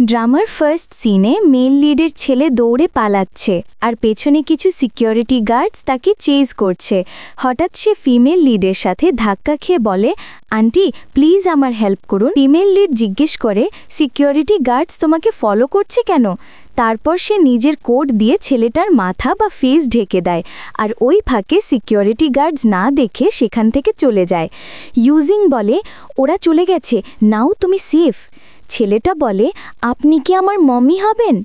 ড্রামার first সিনে mail লিডের ছেলে দৌড়ে পালাচ্ছে আর পেছনে কিছু সিকিউরিটি গার্ডস তাকে চেজ করছে। হঠাৎ সে ফিমেল লিডের সাথে ধাক্কা খেয়ে বলে, আন্টি প্লিজ আমার হেল্প করুন। ফিমেল লিড জিজ্ঞেস করে, সিকিউরিটি গার্ডস তোমাকে ফলো করছে কেন? তারপর সে নিজের কোট দিয়ে ছেলেটার মাথা বা ফেস ঢেকে দেয় আর ওই ফাঁকে সিকিউরিটি গার্ডস না দেখে সেখান থেকে চলে যায়। ইউজিং বলে, ওরা চলে গেছে, নাও তুমি সেফ। ছেলেটা বলে, আপনি কি আমার মমি হবেন?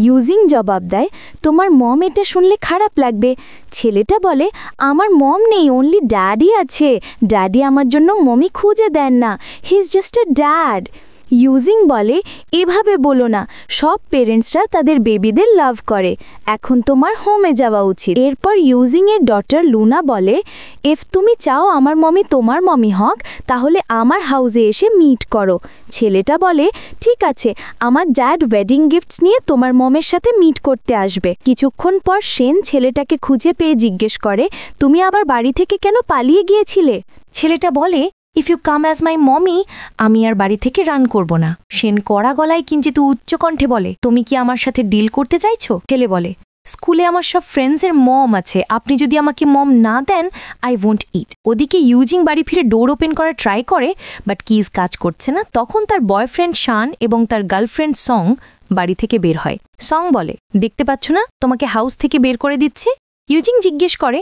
ইউজিং জবাব দেয়, তোমার মম এটা শুনলে খারাপ লাগবে। ছেলেটা বলে, আমার মম নেই, অনলি ড্যাডি আছে। ড্যাডি আমার জন্য মমি খুঁজে দেন না, he is just a dad. Using বলে, এভাবে বলো না, সব পেরেন্টসরা তাদের বেবিদের লাভ করে, এখন তোমার হোমে যাওয়া উচিত। এরপর ইউজিংয়ের ডটার লুনা বলে, ইফ তুমি চাও আমার মমি তোমার মমি হক তাহলে আমার হাউসে এসে মিট করো। ছেলেটা বলে, ঠিক আছে, আমার ড্যাড ওয়েডিং গিফটস নিয়ে তোমার মমের সাথে মিট করতে আসবে। কিছুক্ষণ পর শেন ছেলেটাকে খুঁজে পেয়ে জিজ্ঞেস করে, তুমি আবার বাড়ি থেকে কেন পালিয়ে গিয়েছিলে? ছেলেটা বলে, if you come as my mummy, আমি আর বাড়ি থেকে রান করব না। শেন কড়া গলায় কিঞ্চিত উচ্চকণ্ঠে বলে, তুমি কি আমার সাথে ডিল করতে চাইছো? ছেলে বলে, স্কুলে আমার সব ফ্রেন্ডসের মম আছে, আপনি যদি আমাকে মম না দেন আই ওয়ন্ট ইট। ওদিকে ইউজিং বাড়ি ফিরে ডোর ওপেন করার ট্রাই করে, বাট কিজ কাজ করছে না। তখন তার বয়ফ্রেন্ড শান এবং তার গার্লফ্রেন্ড সং বাড়ি থেকে বের হয়। সং বলে, দেখতে পাচ্ছ না তোমাকে হাউস থেকে বের করে দিচ্ছে? ইউজিং জিজ্ঞেস করে,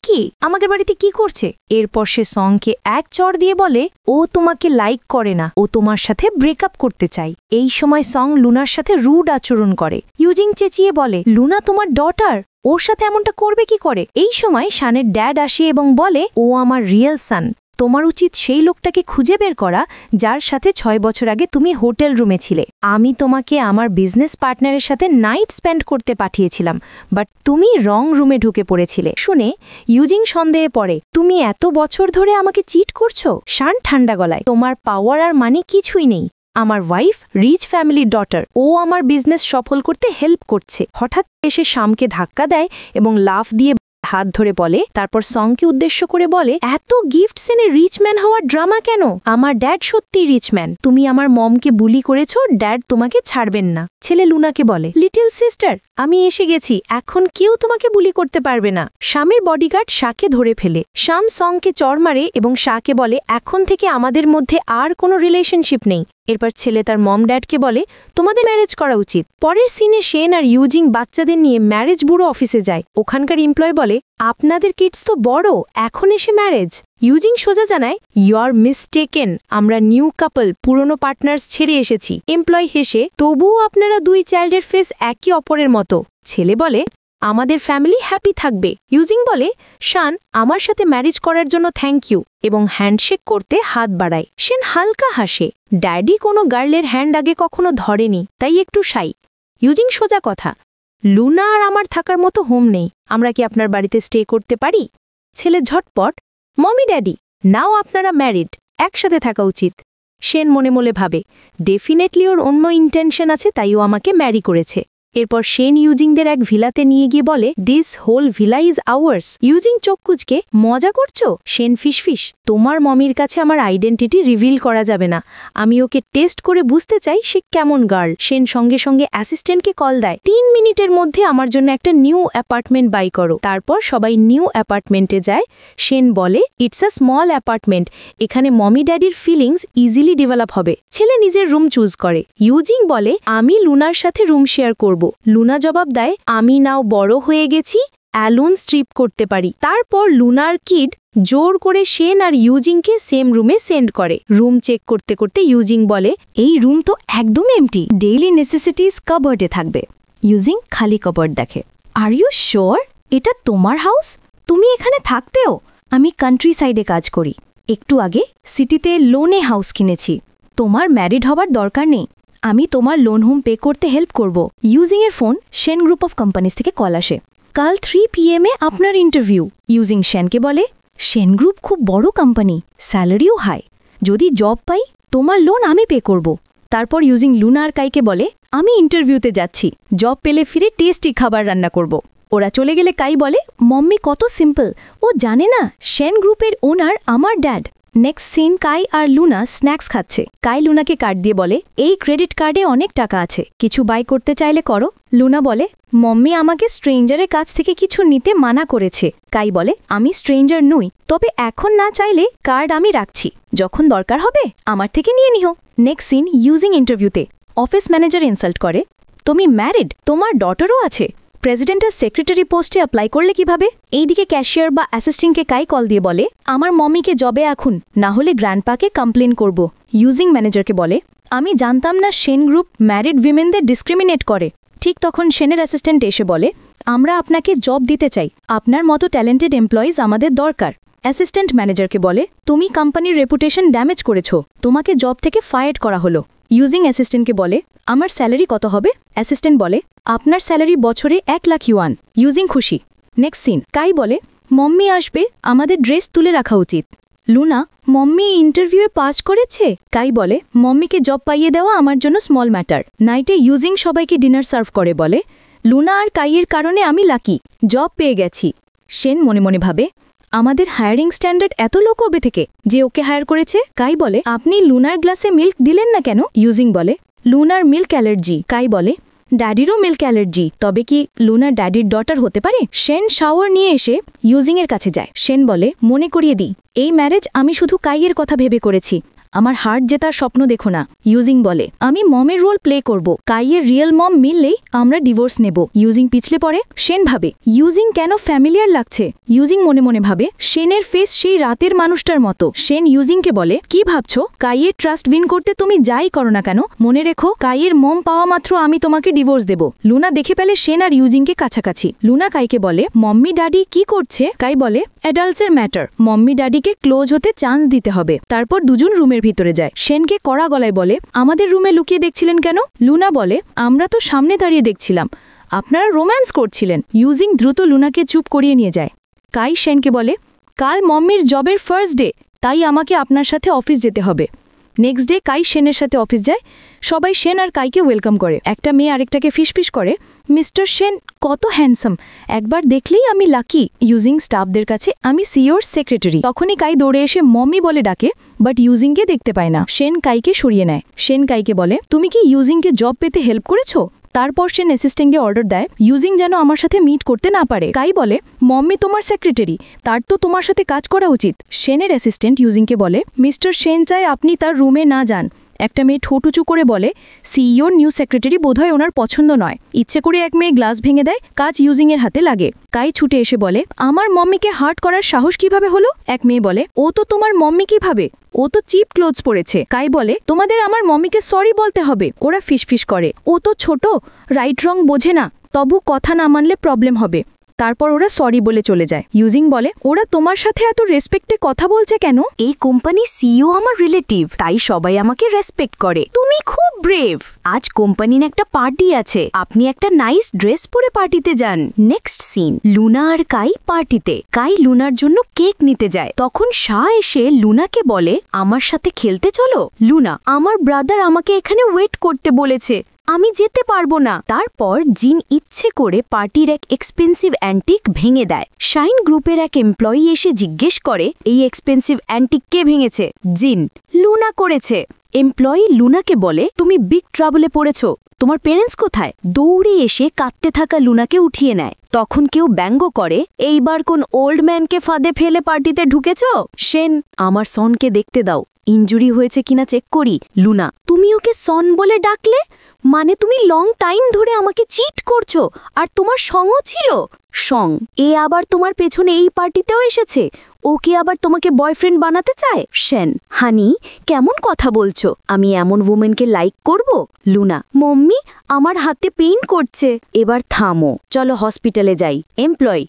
কি আমাদের বাড়িতে কি করছে? এরপর সে সংকে এক চড় দিয়ে বলে, ও তোমাকে লাইক করে না, ও তোমার সাথে ব্রেকআপ করতে চাই। এই সময় সং লুনার সাথে রুড আচরণ করে। ইউজিং চেঁচিয়ে বলে, লুনা তোমার ডটার, ওর সাথে এমনটা করবে কি করে? এই সময় শানের ড্যাড আসে এবং বলে, ও আমার রিয়েল সান, তোমার উচিত সেই লোকটাকে খুঁজে বের করা যার সাথে 6 বছর আগে তুমি হোটেল রুমে ছিলে। আমি তোমাকে আমার বিজনেস পার্টনারের সাথে নাইট স্পেন্ড করতে পাঠিয়েছিলাম, বাট তুমি রং রুমে ঢুকে পড়েছিলে। শুনে ইউজিং সন্দেহে পড়ে, তুমি এত বছর ধরে আমাকে চিট করছো? শান ঠান্ডা গলায়, তোমার পাওয়ার আর মানি কিছুই নেই। আমার ওয়াইফ রিচ ফ্যামিলির ডটার, ও আমার বিজনেস সফল করতে হেল্প করছে। হঠাৎ এসে শামকে ধাক্কা দেয় এবং লাফ দিয়ে হাত ধরে বলে, তারপর সংকে উদ্দেশ্য করে বলে, এত গিফটস এনে রিচম্যান হওয়ার ড্রামা কেন? আমার ড্যাড সত্যি রিচম্যান, তুমি আমার মমকে বুলি করেছো, ড্যাড তোমাকে ছাড়বেন না। ছেলে লুনাকে বলে, লিটল সিস্টার আমি এসে গেছি, এখন কেউ তোমাকে বুলি করতে পারবে না। শামের বডিগার্ড শাকে ধরে ফেলে। শাম সংকে চড় মারে এবং শাকে বলে, এখন থেকে আমাদের মধ্যে আর কোনো রিলেশনশিপ নেই। এরপর ছেলে তার মম ড্যাডকে বলে, তোমাদের ম্যারেজ করা উচিত। পরের সিনে শেন আর ইউজিং বাচ্চাদের নিয়ে ম্যারেজ ব্যুরো অফিসে যায়। ওখানকার এমপ্লয় বলে, আপনাদের কিডস তো বড়, এখন এসে ম্যারেজ? ইউজিং সোজা জানায়, ইউ আর মিস্টেকেন, আমরা নিউ কাপল, পুরনো পার্টনার্স ছেড়ে এসেছি। এমপ্লয় হেসে, তবুও আপনারা দুই চাইল্ডের ফেস একে অপরের মতো। ছেলে বলে, আমাদের ফ্যামিলি হ্যাপি থাকবে। ইউজিং বলে, শান আমার সাথে ম্যারেজ করার জন্য থ্যাংক ইউ, এবং হ্যান্ডশেক করতে হাত বাড়ায়। শেন হালকা হাসে, ড্যাডি কোনো গার্লের হ্যান্ড আগে কখনো ধরেনি, তাই একটু শাই। ইউজিং সোজা কথা, লুনা আর আমার থাকার মতো হোম নেই, আমরা কি আপনার বাড়িতে স্টে করতে পারি? ছেলে ঝটপট, মমি ড্যাডি নাও আপনারা ম্যারিড, একসাথে থাকা উচিত। শেন মনে মনে ভাবে, ডেফিনেটলি ওর অন্য ইন্টেনশন আছে, তাই ও আমাকে ম্যারি করেছে। এরপর শেন ইউজিংদের এক ভিলাতে নিয়ে গিয়ে বলে, this whole villa is ours. Yujing চোখ কুচকে, মজা করছো? শেন ফিসফিস, তোমার মমির কাছে আমার আইডেন্টিটি রিভিল করা যাবে না, আমি ওকে টেস্ট করে বুঝতে চাই সে কেমন গার্ল। শেন সঙ্গে সঙ্গে অ্যাসিস্ট্যান্টকে কল দেয়, 3 মিনিটের মধ্যে আমার জন্য একটা নিউ অ্যাপার্টমেন্ট বাই করো। তারপর সবাই নিউ অ্যাপার্টমেন্টে যায়। শেন বলে, ইটস আ স্মল অ্যাপার্টমেন্ট, এখানে মমি ড্যাডির ফিলিংস ইজিলি ডেভেলপ হবে। ছেলে নিজের রুম চুজ করে। ইউজিং বলে, আমি লুনার সাথে রুম শেয়ার করব। লুনা জবাব দেয়, আমি নাও বড় হয়ে গেছি, অ্যালুন স্ট্রিপ করতে পারি। তারপর লুনার কিড জোর করে শেন আর ইউজিংকে সেম রুমে সেন্ড করে। রুম চেক করতে করতে ইউজিং বলে, এই রুম তো একদম এমটি, ডেইলি নেসেসিটিস কাবার্ডে থাকবে। ইউজিং খালি কাবার্ড দেখে। আর ইউ শিওর এটা তোমার হাউস? তুমি এখানে থাকতেও? আমি কান্ট্রি সাইডে কাজ করি, একটু আগে সিটিতে লোনে হাউস কিনেছি, তোমার ম্যারিড হবার দরকার নেই, আমি তোমার লোন হোম পে করতে হেল্প করব। ইউজিংয়ের phone Shen group of companies থেকে কল আসে। কাল 3 PM আপনার ইন্টারভিউ। ইউজিং শেনকে বলে, শেন গ্রুপ খুব বড় কোম্পানি, স্যালারিও হাই, যদি জব পাই তোমার লোন আমি পে করব। তারপর ইউজিং লুনা আর কাইকে বলে, আমি ইন্টারভিউতে যাচ্ছি, জব পেলে ফিরে টেস্টি খাবার রান্না করব। ওরা চলে গেলে কাই বলে, মম্মি কত সিম্পল, ও জানে না শেন গ্রুপের ওনার আমার ড্যাড। নেক্সট সিন, কাই আর লুনা স্ন্যাক্স খাচ্ছে। কাই লুনাকে কার্ড দিয়ে বলে, এই ক্রেডিট কার্ডে অনেক টাকা আছে, কিছু বাই করতে চাইলে করো। লুনা বলে, মম্মি আমাকে স্ট্রেঞ্জারের কাছ থেকে কিছু নিতে মানা করেছে। কাই বলে, আমি স্ট্রেঞ্জার নই, তবে এখন না চাইলে কার্ড আমি রাখছি, যখন দরকার হবে আমার থেকে নিয়ে নিও। নেক্সট সিন, ইউজিং ইন্টারভিউতে অফিস ম্যানেজার ইনসাল্ট করে, তুমি ম্যারিড, তোমার ডটারও আছে, প্রেসিডেন্টের সেক্রেটারি পোস্টে অ্যাপ্লাই করলে কিভাবে? এইদিকে ক্যাশিয়ার বা অ্যাসিস্ট্যান্টকে কাই কল দিয়ে বলে, আমার মমিকে জবে আখুন, না হলে গ্র্যান্ডপাকে কমপ্লেন করব। ইউজিং ম্যানেজারকে বলে, আমি জানতাম না সেন গ্রুপ ম্যারিড উইমেনদের ডিসক্রিমিনেট করে। ঠিক তখন সেনের অ্যাসিস্ট্যান্ট এসে বলে, আমরা আপনাকে জব দিতে চাই, আপনার মতো ট্যালেন্টেড এমপ্লয়িজ আমাদের দরকার। অ্যাসিস্ট্যান্ট ম্যানেজারকে বলে, তুমি কোম্পানির রেপুটেশন ড্যামেজ করেছ, তোমাকে জব থেকে ফায়ার করা হলো। ইউজিং অ্যাসিস্ট্যান্টকে বলে, আমার স্যালারি কত হবে? অ্যাসিস্ট্যান্ট বলে, আপনার স্যালারি বছরে 1 লাখ ইউয়ান। ইউজিং খুশি। নেক্সট সিন, কাই বলে, মম্মি আসবে, আমাদের ড্রেস তুলে রাখা উচিত। লুনা, মম্মি ইন্টারভিউয়ে পাস করেছে? কাই বলে, মম্মিকে জব পাইয়ে দেওয়া আমার জন্য স্মল ম্যাটার। নাইটে ইউজিং সবাইকে ডিনার সার্ভ করে বলে, লুনা আর কাইয়ের কারণে আমি লাকি, জব পেয়ে গেছি। সেন মনে মনে ভাবে, আমাদের হায়ারিং স্ট্যান্ডার্ড এত লো কবে থেকে যে ওকে হায়ার করেছে? কাই বলে, আপনি লুনার গ্লাসে মিল্ক দিলেন না কেন? ইউজিং বলে, লুনার মিল্ক অ্যালার্জি। কাই বলে, ড্যাডিরও মিল্ক অ্যালার্জি, তবে কি লুনা ড্যাডির ডটার হতে পারে? সেন শাওয়ার নিয়ে এসে ইউজিংয়ের কাছে যায়। সেন বলে, মনে করিয়ে দিই, এই ম্যারেজ আমি শুধু কাইয়ের কথা ভেবে করেছি, আমার হার্ট জেতার স্বপ্ন দেখো না। ইউজিং বলে, আমি মমের রোল প্লে করব, কাইয়ের রিয়েল মম মিললেই আমরা ডিভোর্স নেব। ইউজিং পিছলে পড়ে। সেন ভাবে, ইউজিং কেন ফ্যামিলিয়ার লাগছে? ইউজিং মনে মনে ভাবে, সেনের ফেস সেই রাতের মানুষটার মতো। সেন ইউজিংকে বলে, কি ভাবছো? কাইয়ের ট্রাস্ট উইন করতে তুমি যাই করো না কেন, মনে রেখো কাইয়ের মম পাওয়া মাত্র আমি তোমাকে ডিভোর্স দেব। লুনা দেখে পেলে সেন আর ইউজিংকে কাছাকাছি। লুনা কাইকে বলে, মম্মি ড্যাডি কি করছে? কাই বলে, অ্যাডাল্টসের ম্যাটার, মম্মি ড্যাডিকে ক্লোজ হতে চান্স দিতে হবে। তারপর দুজন রুমের ভিতরে যায়। সেনকে কড়া গলায় বলে, আমাদের রুমে লুকিয়ে দেখছিলেন কেন? লুনা বলে, আমরা তো সামনে দাঁড়িয়ে দেখছিলাম, আপনারা রোম্যান্স করছিলেন। ইউজিং দ্রুত লুনাকে চুপ করিয়ে নিয়ে যায়। কাই সেনকে বলে, কাল মম্মির জবের ফার্স্ট ডে, তাই আমাকে আপনার সাথে অফিস যেতে হবে। নেক্সট ডে কাই সেনের সাথে অফিস যায়। সবাই সেন আর কাইকে ওয়েলকাম করে। একটা মেয়ে আরেকটাকে ফিসফিস করে, মিস্টার সেন কত হ্যান্ডসাম, একবার দেখলেই আমি লাকি। ইউজিং স্টাফদের কাছে, আমি সিওর সেক্রেটারি। তখনই কাই দৌড়ে এসে মম্মি বলে ডাকে, বাট ইউজিংকে দেখতে পায় না। সেন কাইকে সরিয়ে নেয়। সেন কাইকে বলে, তুমি কি ইউজিংকে জব পেতে হেল্প করেছো? তারপর সেন অ্যাসিস্ট্যান্টকে অর্ডার দেয়, ইউজিং যেন আমার সাথে মিট করতে না পারে। কাই বলে, মম্মি তোমার সেক্রেটারি, তার তো তোমার সাথে কাজ করা উচিত। সেনের অ্যাসিস্ট্যান্ট ইউজিংকে বলে, মিস্টার সেন চায় আপনি তার রুমে না যান। একটা মেয়ে ঠোঁট উঁচু করে বলে, সিইওর নিউ সেক্রেটারি বোধহয় ওনার পছন্দ নয়। ইচ্ছে করে এক মেয়ে গ্লাস ভেঙে দেয়, কাজ ইউজিংয়ের হাতে লাগে। কাই ছুটে এসে বলে, আমার মম্মিকে হার্ট করার সাহস কিভাবে হলো? এক মেয়ে বলে, ও তো তোমার মম্মি কিভাবে, ও তো চিপ ক্লোথস পরেছে। কাই বলে, তোমাদের আমার মম্মিকে সরি বলতে হবে। ওরা ফিসফিস করে, ও তো ছোট, রাইট রং বোঝে না, তবু কথা না মানলে প্রবলেম হবে। তারপর ওরা সরি বলে চলে যায়। ইউজিং বলে, ওরা তোমার সাথে এত রেসপেক্টে কথা বলছে কেন? এই কোম্পানি সিইও আমার রিলেটিভ, তাই সবাই আমাকে রেসপেক্ট করে। তুমি খুব ব্রেভ। আজ কোম্পানির একটা পার্টি আছে, আপনি একটা নাইস ড্রেস পরে পার্টিতে যান। নেক্সট সিন, লুনা আর কাই পার্টিতে। কাই লুনার জন্য কেক নিতে যায়। তখন শাহ এসে লুনাকে বলে, আমার সাথে খেলতে চলো। লুনা, আমার ব্রাদার আমাকে এখানে ওয়েট করতে বলেছে, আমি যেতে পারবো না। তারপর জিন ইচ্ছে করে পার্টির এক এক্সপেন্সিভ অ্যান্টিক ভেঙে দেয়। শাইন গ্রুপের এক এমপ্লয়ি এসে জিজ্ঞেস করে, এই এক্সপেন্সিভ অ্যান্টিক কে ভেঙেছে? জিন, লুনা করেছে। এমপ্লয়ি লুনাকে বলে, তুমি বিগ ট্রাবলে পড়েছ, তোমার পেরেন্টস কোথায়? দৌড়ে এসে কাঁদতে থাকা লুনাকে উঠিয়ে নেয়। তখন কেউ ব্যঙ্গ করে, এইবার কোন ওল্ড ম্যানকে ফাঁদে ফেলে পার্টিতে ঢুকেছ? সেন, আমার সনকে দেখতে দাও, ইনজুরি হয়েছে কিনা চেক করি। লুনা, তুমি ওকে সন বলে ডাকলে? মানে তুমি লং টাইম ধরে আমাকে চিট করছো, আর তোমার সঙ্গও ছিল? সং, এ আবার তোমার পেছনে এই পার্টিতেও এসেছে, ওকে আবার তোমাকে বয়ফ্রেন্ড বানাতে চায়? সেন, হানি কেমন কথা বলছো, আমি এমন ওমেনকে লাইক করব? লুনা, মম্মি আমার হাতে পেইন করছে। এবার থামো, চলো হসপিটালে যাই। এমপ্লয়ি,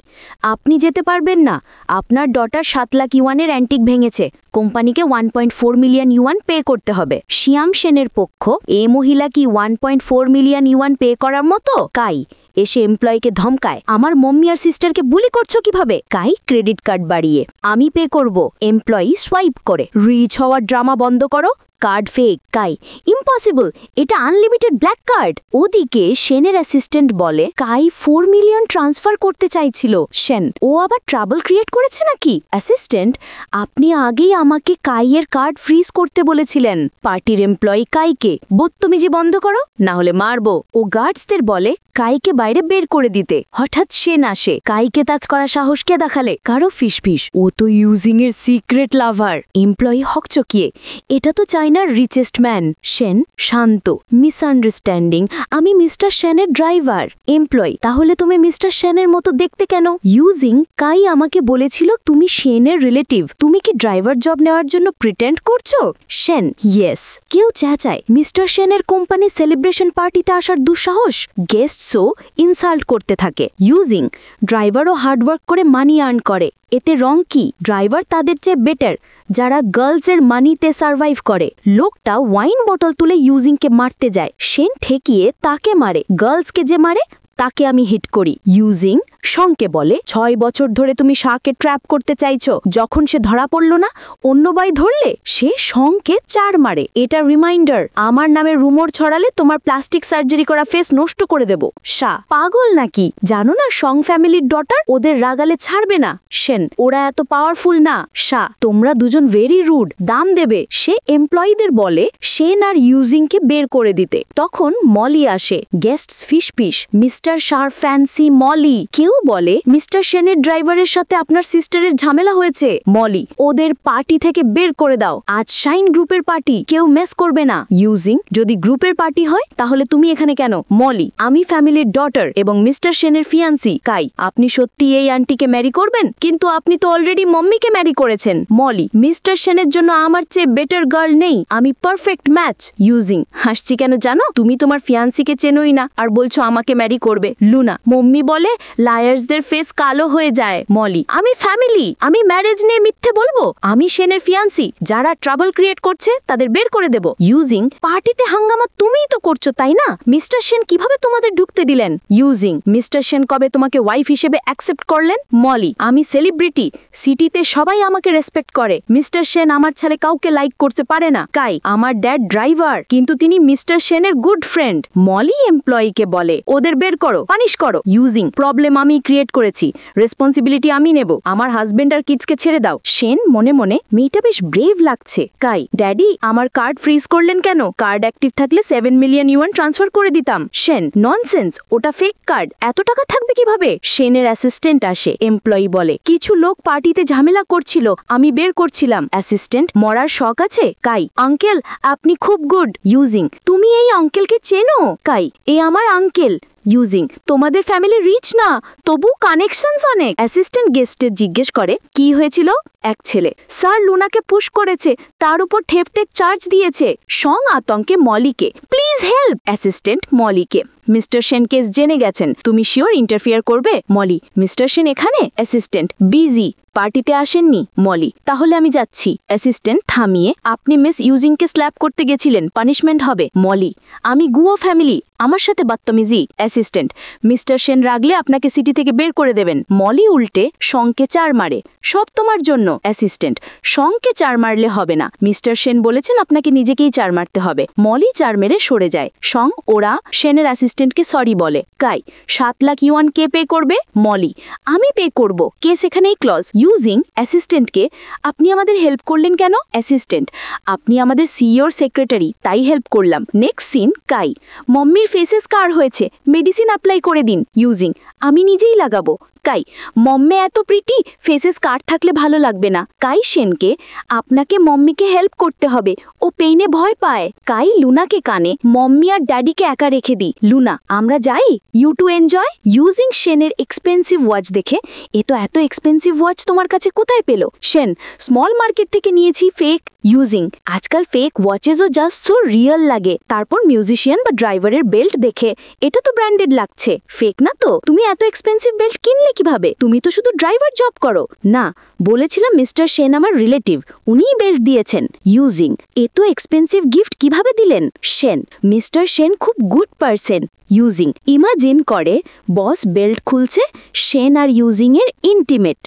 আপনি যেতে পারবেন না, আপনার ডটার 7 লাখ ইউয়ানের অ্যান্টিক ভেঙেছে, কোম্পানিকে 1.4 মিলিয়ন ইউয়ান পে করতে হবে। শিয়াম সেনের পক্ষ, এ মহিলা কি 1.4 মিলিয়ন ইউয়ান পে করার মতো? কাই এসে এমপ্লয়িকে ধমকায়, আমার মম্মি আর সিস্টারকে বুলি করছো কিভাবে? কাই ক্রেডিট কার্ড বাড়িয়ে, আমি পে করব। এমপ্লয়ি সোয়াইপ করে, রিচ হওয়ার ড্রামা বন্ধ করো, কার্ড ফেক। কাই, ইম্পসিবল, এটা আনলিমিটেড ব্ল্যাক কার্ড। ওদিকে সেনের অ্যাসিস্ট্যান্ট বলে কাই 4 মিলিয়ন ট্রান্সফার করতে চাইছিল। সেন, ও আবার ট্রাবল ক্রিয়েট করেছে নাকি? অ্যাসিস্ট্যান্ট, আপনি আগেই আমাকে কাইয়ের কার্ড ফ্রিজ করতে বলেছিলেন। পার্টির এমপ্লয়ি কাইকে, বদতমিজি বন্ধ করো, না হলে মারবো। ও গার্ডসদের বলে কাইকে বাইরে বের করে দিতে। হঠাৎ সেন আসে। কাইকে টাচ করা সাহস কে দেখালে? কারো ফিসফিস, ও তো ইউজিং এর সিক্রেট লাভার। এমপ্লয়ি হকচকিয়ে, এটা তো চাইনার রিচেস্ট ম্যান। সেন শান্ত, মিসআন্ডারস্ট্যান্ডিং, আমি মিস্টার সেনের ড্রাইভার। এমপ্লয়ি, তাহলে তুমি মিস্টার সেনের মতো দেখতে কেন? ইউজিং, কাই আমাকে বলেছিল তুমি সেনের রিলেটিভ। তুমি কি ড্রাইভার জব নেওয়ার জন্য প্রিটেন্ড করছো? সেন, ইয়েস। কেউ চেঁচায়, মিস্টার সেনের কোম্পানি সেলিব্রেশন পার্টিতে আসার দুঃসাহস। গেস্টসও ইনসাল্ট করতে থাকে। ইউজিং, ড্রাইভারও হার্ডওয়ার্ক করে মানি আর্ন করে, এতে রং কি? ড্রাইভার তাদের চেয়ে বেটার যারা গার্লসের মানিতে সার্ভাইভ করে। লোকটা ওয়াইন বটল তুলে ইউজিংকে মারতে যায়। সেন ঠেকিয়ে তাকে মারে। গার্লসকে যে মারে তাকে আমি হিট করি। ইউজিং শংকে বলে 6 বছর ধরে তুমি শাহকে ট্র্যাপ করতে চাইছো। যখন সে ধরা পড়ল না, অন্য বাই ধরলে, সে শংকে 4 মারে। এটা রিমাইন্ডার, আমার নামে রুমর ছড়ালে তোমার প্লাস্টিক সার্জারি করা ফেস নষ্ট করে দেব। শাহ, পাগল নাকি? জানো না শং ফ্যামিলির ডটার, ওদের রাগালে ছাড়বে না। সেন, ওরা এত পাওয়ারফুল না। শাহ, তোমরা দুজন ভেরি রুড, দাম দেবে। সে এমপ্লয়ীদের বলে সেন আর ইউজিংকে বের করে দিতে। তখন মলি আসে। গেস্টস ফিসফিস, মিস্টার শাহ ফ্যান্সি মলি। কেউ বলে মিস্টার সেনের ড্রাইভারের সাথে আপনার সিস্টারের ঝামেলা হয়েছে। মলি, ওদের পার্টি থেকে বের করে দাও। আজ শাইন গ্রুপের পার্টি, কেউ মেস করবে না। ইউজিং, যদি গ্রুপের পার্টি হয় তাহলে তুমি এখানে কেন? মলি, আমি ফ্যামিলির ডটার এবং মিস্টার সেনের ফিয়ান্সি। কাই, আপনি সত্যি এই আন্টিকে ম্যারি করবেন? কিন্তু আপনি তো অলরেডি মম্মিকে ম্যারি করেছেন। মলি, মিস্টার সেনের জন্য আমার চেয়ে বেটার গার্ল নেই, আমি পারফেক্ট ম্যাচ। ইউজিং, হাসছি কেন জানো? তুমি তোমার ফিয়ান্সিকে চেনোই না আর বলছো আমাকে ম্যারি করবে। লুনা, মম্মি বলে লায়ার্সদের ফেস কালো হয়ে যায়। মলি, আমি ফ্যামিলি, আমি ম্যারেজ নিয়ে মিথ্যে বলবো? আমি সেনের ফিয়ান্সি, যারা ট্রাবল ক্রিয়েট করছে তাদের বের করে দেব। ইউজিং, পার্টিতে হাঙ্গামা তুমিই তো করছো তাই না? মিস্টার সেন কিভাবে তোমাদের ঢুকতে দিলেন? ইউজিং, মিস্টার সেন কবে তোমাকে ওয়াইফ হিসেবে অ্যাকসেপ্ট করলেন? মলি, আমি সেলিব্রিটি, সিটিতে সবাই আমাকে রেসপেক্ট করে। মিস্টার সেন আমার ছেলে কাউকে লাইক করতে পারে না। কাই, আমার ড্যাড ড্রাইভার, কিন্তু তিনি মিস্টার সেনের গুড ফ্রেন্ড। মলি এমপ্লয়িকে বলে ওদের বের করো, পানিশ করো। ইউজিং, প্রবলেম আমি ক্রিয়েট করেছি, রেসপন্সিবিলিটি আমি নেব, আমার হাজবেন্ড আর কিডসকে ছেড়ে দাও। সেন মনে মনে, মেয়েটা বেশ ব্রেভ লাগছে। কাই, ড্যাডি আমার কার্ড ফ্রিজ করলেন কেন? কার্ড অ্যাক্টিভ থাকলে 7 মিলিয়ন ইউয়ান ট্রান্সফার করে দিতাম। সেন, ননসেন্স, ওটা ফেক কার্ড, এত টাকা থাকবে কিভাবে? সেনের অ্যাসিস্ট্যান্ট আসে। এমপ্লয়ি বলে কিছু লোক পার্টিতে ঝামেলা করছিল, আমি বের করছিলাম। অ্যাসিস্ট্যান্ট, মরার শখ আছে? কাই, আঙ্কেল আপনি খুব গুড। ইউজিং, তুমি এই আঙ্কেলকে চেনো? কাই, এ আমার আঙ্কেল। ইউজিং, তোমাদের ফ্যামিলি রিচ না, তবু কানেকশনস অনেক। অ্যাসিস্ট্যান্ট গেস্টের জিজ্ঞেস করে কি হয়েছিল? এক ছেলে, স্যার লুনাকে পুশ করেছে, তার উপর ঠেপটেক চার্জ দিয়েছে। সং আতঙ্কে মলিকে, প্লিজ হেল্প। অ্যাসিস্ট্যান্ট মলিকে, মিস্টার সেন কেস জেনে গেছেন, তুমি শিওর ইন্টারফিয়ার করবে? মলি, মিস্টার সেন এখানে? অ্যাসিস্ট্যান্ট, বিজি, পার্টিতে আসেননি। মলি, তাহলে আমি যাচ্ছি। অ্যাসিস্ট্যান্ট থামিয়ে, আপনি মিস ইউজিংকে স্ল্যাপ করতে গেছিলেন, পানিশমেন্ট হবে। মলি, আমি গুয়ো ফ্যামিলি, আমার সাথে বাত্তমিজি। অ্যাসিস্ট্যান্ট, মিস্টার সেন রাগলে আপনাকে সিটি থেকে বের করে দেবেন। মলি উল্টে শংকে 4 মারে, সব তোমার জন্য। অ্যাসিস্ট্যান্ট, শংকে 4 মারলে হবে না, মিস্টার সেন বলেছেন আপনাকে নিজেকেই 4 মারতে হবে। মলি 4 মেরে সরে যায়। শং ওরা সেনের অ্যাসিস্ট্যান্টকে সরি বলে। কাই, 7 লাখ ইউয়ান কে পে করবে? মলি, আমি পে করব, কেস এখানেই ক্লজ। ইউজিং অ্যাসিস্ট্যান্টকে, আপনি আমাদের হেল্প করলেন কেন? অ্যাসিস্ট্যান্ট, আপনি আমাদের সিইওর সেক্রেটারি, তাই হেল্প করলাম। নেক্সট সিন, কাই, মম্মির ফেসে স্কার হয়েছে, মেডিসিন অ্যাপ্লাই করে দিন। ইউজিং, আমি নিজেই লাগাবো। কাই, মম্মে এত প্রিটি, ফেসে স্কার থাকলে ভালো লাগবে না। কাই সেনকে, আপনাকে মম্মিকে হেল্প করতে হবে, ও পেইনে ভয় পায়। কাই লুনাকে কানে, মম্মি আর ড্যাডিকে একা রেখে দিই। লুনা, আমরা যাই, ইউ টু এনজয়। ইউজিং সেনের এক্সপেন্সিভ ওয়াচ দেখে, এত এক্সপেন্সিভ ওয়াচ তোমার কাছে কোথায় পেল? সেন, স্মল মার্কেট থেকে নিয়েছি, ফেক। ইউজিং, আজকাল ফেক ওয়াচেসও জাস্ট সো রিয়েল লাগে। তারপর মিউজিশিয়ান বা ড্রাইভারের বেল্ট দেখে, এটা তো ব্র্যান্ডেড লাগছে, ফেক না তো? তুমি এত এক্সপেন্সিভ বেল্ট কিনলে কিভাবে? তুমি তো শুধু ড্রাইভার জব করো। না, বলেছিলাম মিস্টার সেন আমার রিলেটিভ, উনিই বেল্ট দিয়েছেন। ইউজিং, এত এক্সপেন্সিভ গিফট কিভাবে দিলেন? সেন, মিস্টার সেন খুব গুড পারসন। ইউজিং, ইমাজিন করে বস বেল্ট খুলছে, সেন আর ইউজিং এর ইন্টিমেট।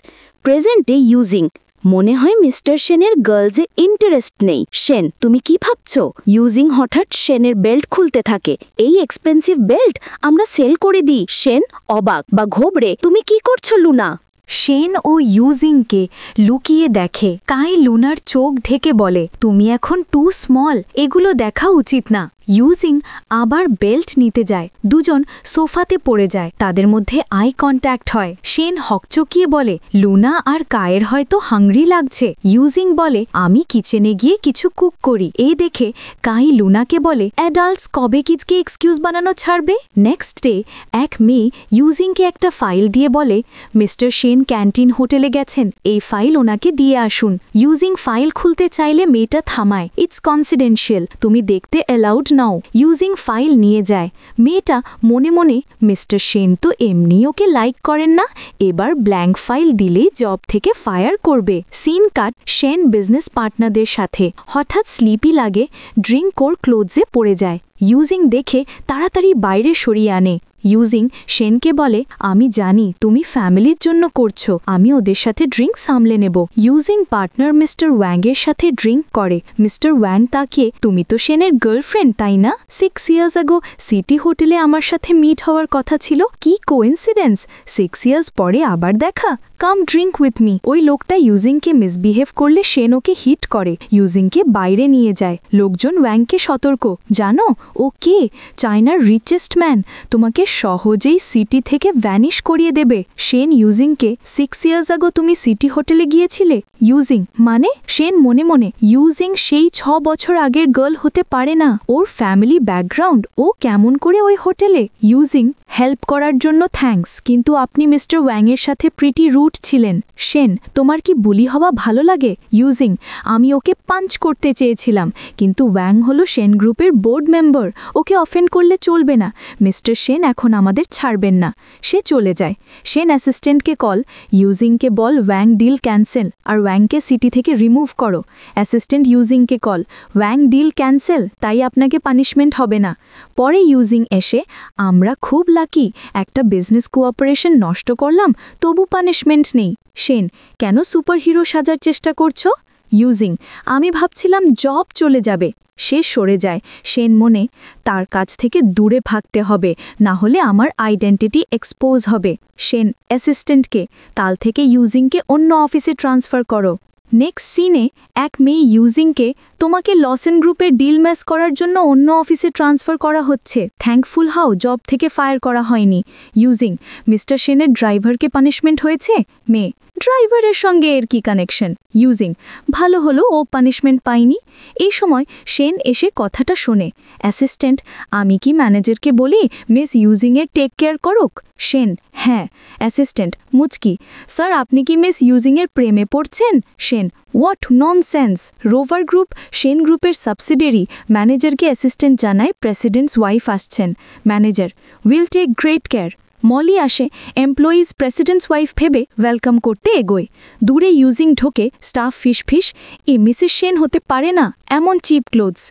প্রেজেন্টে ইউজিং, মনে হয় মিস্টার সেনের গার্লসে ইন্টারেস্ট নেই। সেন, তুমি কি ভাবছো? ইউজিং হঠাৎ সেনের বেল্ট খুলতে থাকে। এই এক্সপেন্সিভ বেল্ট আমরা সেল করে দিই। সেন অবাক বা ঘোবড়ে, তুমি কি করছো লুনা? শেন ও ইউজিংকে লুকিয়ে দেখে। কাই লুনার চোখ ঢেকে বলে, তুমি এখন টু স্মল, এগুলো দেখা উচিত না। ইউজিং আবার বেল্ট নিতে যায়। দুজন সোফাতে পড়ে যায়। তাদের মধ্যে আই কন্ট্যাক্ট হয়। শেন হকচকিয়ে বলে, লুনা আর কায়ের হয়তো হাংরি লাগছে। ইউজিং বলে, আমি কিচেনে গিয়ে কিছু কুক করি। এই দেখে কাই লুনাকে বলে, অ্যাডাল্টস কবে কিডসকে এক্সকিউজ বানানো ছাড়বে? নেক্সট ডে এক মেয়ে ইউজিংকে একটা ফাইল দিয়ে বলে, মিস্টার শেন ক্যান্টিন হোটেলে গেছেন, এই ফাইল ওনাকে দিয়ে আসুন। ইউজিং ফাইল খুলতে চাইলে মেয়েটা থামায়, ইটস কনফিডেন্সিয়াল, তুমি দেখতে অ্যালাউড নাও। ইউজিং ফাইল নিয়ে যায়। মেয়েটা মনে মনে, মিস্টার সেন তো এমনি ওকে লাইক করেন না, এবার ব্ল্যাঙ্ক ফাইল দিলেই জব থেকে ফায়ার করবে। সিন কাট সেন বিজনেস পার্টনারদের সাথে। হঠাৎ স্লিপি লাগে, ড্রিঙ্ক কোর ক্লোথসে পড়ে যায়। ইউজিং দেখে তাড়াতাড়ি বাইরে সরিয়ে আনে। ইউজিং শেনকে বলে, আমি জানি তুমি ফ্যামিলির জন্য করছো, আমি ওদের সাথে ড্রিঙ্ক সামলে নেব। ইউজিং পার্টনার মিস্টার ওয়াংয়ের সাথে ড্রিঙ্ক করে। মিস্টার ওয়াং তাকিয়ে, তুমি তো শেনের গার্লফ্রেন্ড তাই না? 6 ইয়ার্স আগো সিটি হোটেলে আমার সাথে মিট হওয়ার কথা ছিল, কি কোইন্সিডেন্স, 6 ইয়ার্স পরে আবার দেখা। কাম ড্রিঙ্ক উইথ মি। ওই লোকটা ইউজিংকে মিসবিহেভ করলে শেন ওকে হিট করে। ইউজিংকে বাইরে নিয়ে যায়। লোকজন ওয়াংকে সতর্ক, জানো ও কে? চায়নার রিচেস্ট ম্যান, তোমাকে সহজেই সিটি থেকে ভ্যানিশ করিয়ে দেবে। শেন ইউজিংকে, 6 ইয়ার্স আগো তুমি সিটি হোটেলে গিয়েছিলে? ইউজিং, মানে? শেন মনে মনে, ইউজিং সেই 6 বছর আগের গার্ল হতে পারে না। ওর ফ্যামিলি ব্যাকগ্রাউন্ড, ও কেমন করে ওই হোটেলে? ইউজিং, হেল্প করার জন্য থ্যাঙ্কস, কিন্তু আপনি মিস্টার ওয়াংয়ের সাথে প্রিটি রুট ছিলেন। শেন, তোমার কি বুলি হওয়া ভালো লাগে? ইউজিং, আমি ওকে পাঞ্চ করতে চেয়েছিলাম, কিন্তু ওয়াং হলো শেন গ্রুপের বোর্ড মেম্বার, ওকে অফেন্ড করলে চলবে না। মিস্টার শেন এখন আমাদের ছাড়বেন না। সে চলে যায়। শেন অ্যাসিস্ট্যান্টকে কল, ইউজিংকে বল ওয়াং ডিল ক্যান্সেল, আর ওয়াংকে সিটি থেকে রিমুভ করো। অ্যাসিস্ট্যান্ট ইউজিংকে কল, ওয়াং ডিল ক্যান্সেল, তাই আপনাকে পানিশমেন্ট হবে না। পরে ইউজিং এসে, আমরা খুব লাকি, একটা বিজনেস কোঅপারেশন নষ্ট করলাম, তবু পানিশমেন্ট নেই। শেন, কেন সুপারহিরো সাজার চেষ্টা করছো? ইউজিং, আমি ভাবছিলাম জব চলে যাবে। সে সরে যায়। শেন মনে, তার কাছ থেকে দূরে ভাগতে হবে, না হলে আমার আইডেন্টিটি এক্সপোজ হবে। শেন অ্যাসিস্ট্যান্টকে, কাল থেকে ইউজিংকে অন্য অফিসে ট্রান্সফার করো। নেক্সট সিনে এক মেয়ে ইউজিংকে, তোমাকে লসেন গ্রুপের ডিল ম্যাচ করার জন্য অন্য অফিসে ট্রান্সফার করা হচ্ছে, থ্যাঙ্কফুল হাও জব থেকে ফায়ার করা হয়নি। ইউজিং, মিস্টার সেনের ড্রাইভারকে পানিশমেন্ট হয়েছে? মেয়ে, ড্রাইভারের সঙ্গে এর কি কানেকশন? ইউজিং, ভালো হলো ও পানিশমেন্ট পায়নি। এই সময় শেন এসে কথাটা শোনে। অ্যাসিস্ট্যান্ট, আমি কি ম্যানেজারকে বলি মিস ইউজিংয়ের টেক কেয়ার করুক? শেন, হ্যাঁ। অ্যাসিস্ট্যান্ট মুচকি, স্যার আপনি কি মিস ইউজিংয়ের প্রেমে পড়ছেন? Shen, what nonsense. Rover group Shen গ্রুপের সাবসিডিয়ারি। ম্যানেজারকে অ্যাসিস্ট্যান্ট জানায় প্রেসিডেন্টস ওয়াইফ আসছেন। Manager, will take great care. Molly আসে। এমপ্লয়িজ প্রেসিডেন্টস ওয়াইফ ভেবে ওয়েলকাম করতে এগোয়। দূরে ইউজিং ঢোকে। স্টাফ ফিস এ মিসেস শেন হতে পারে না, এমন চিপ ক্লোথস।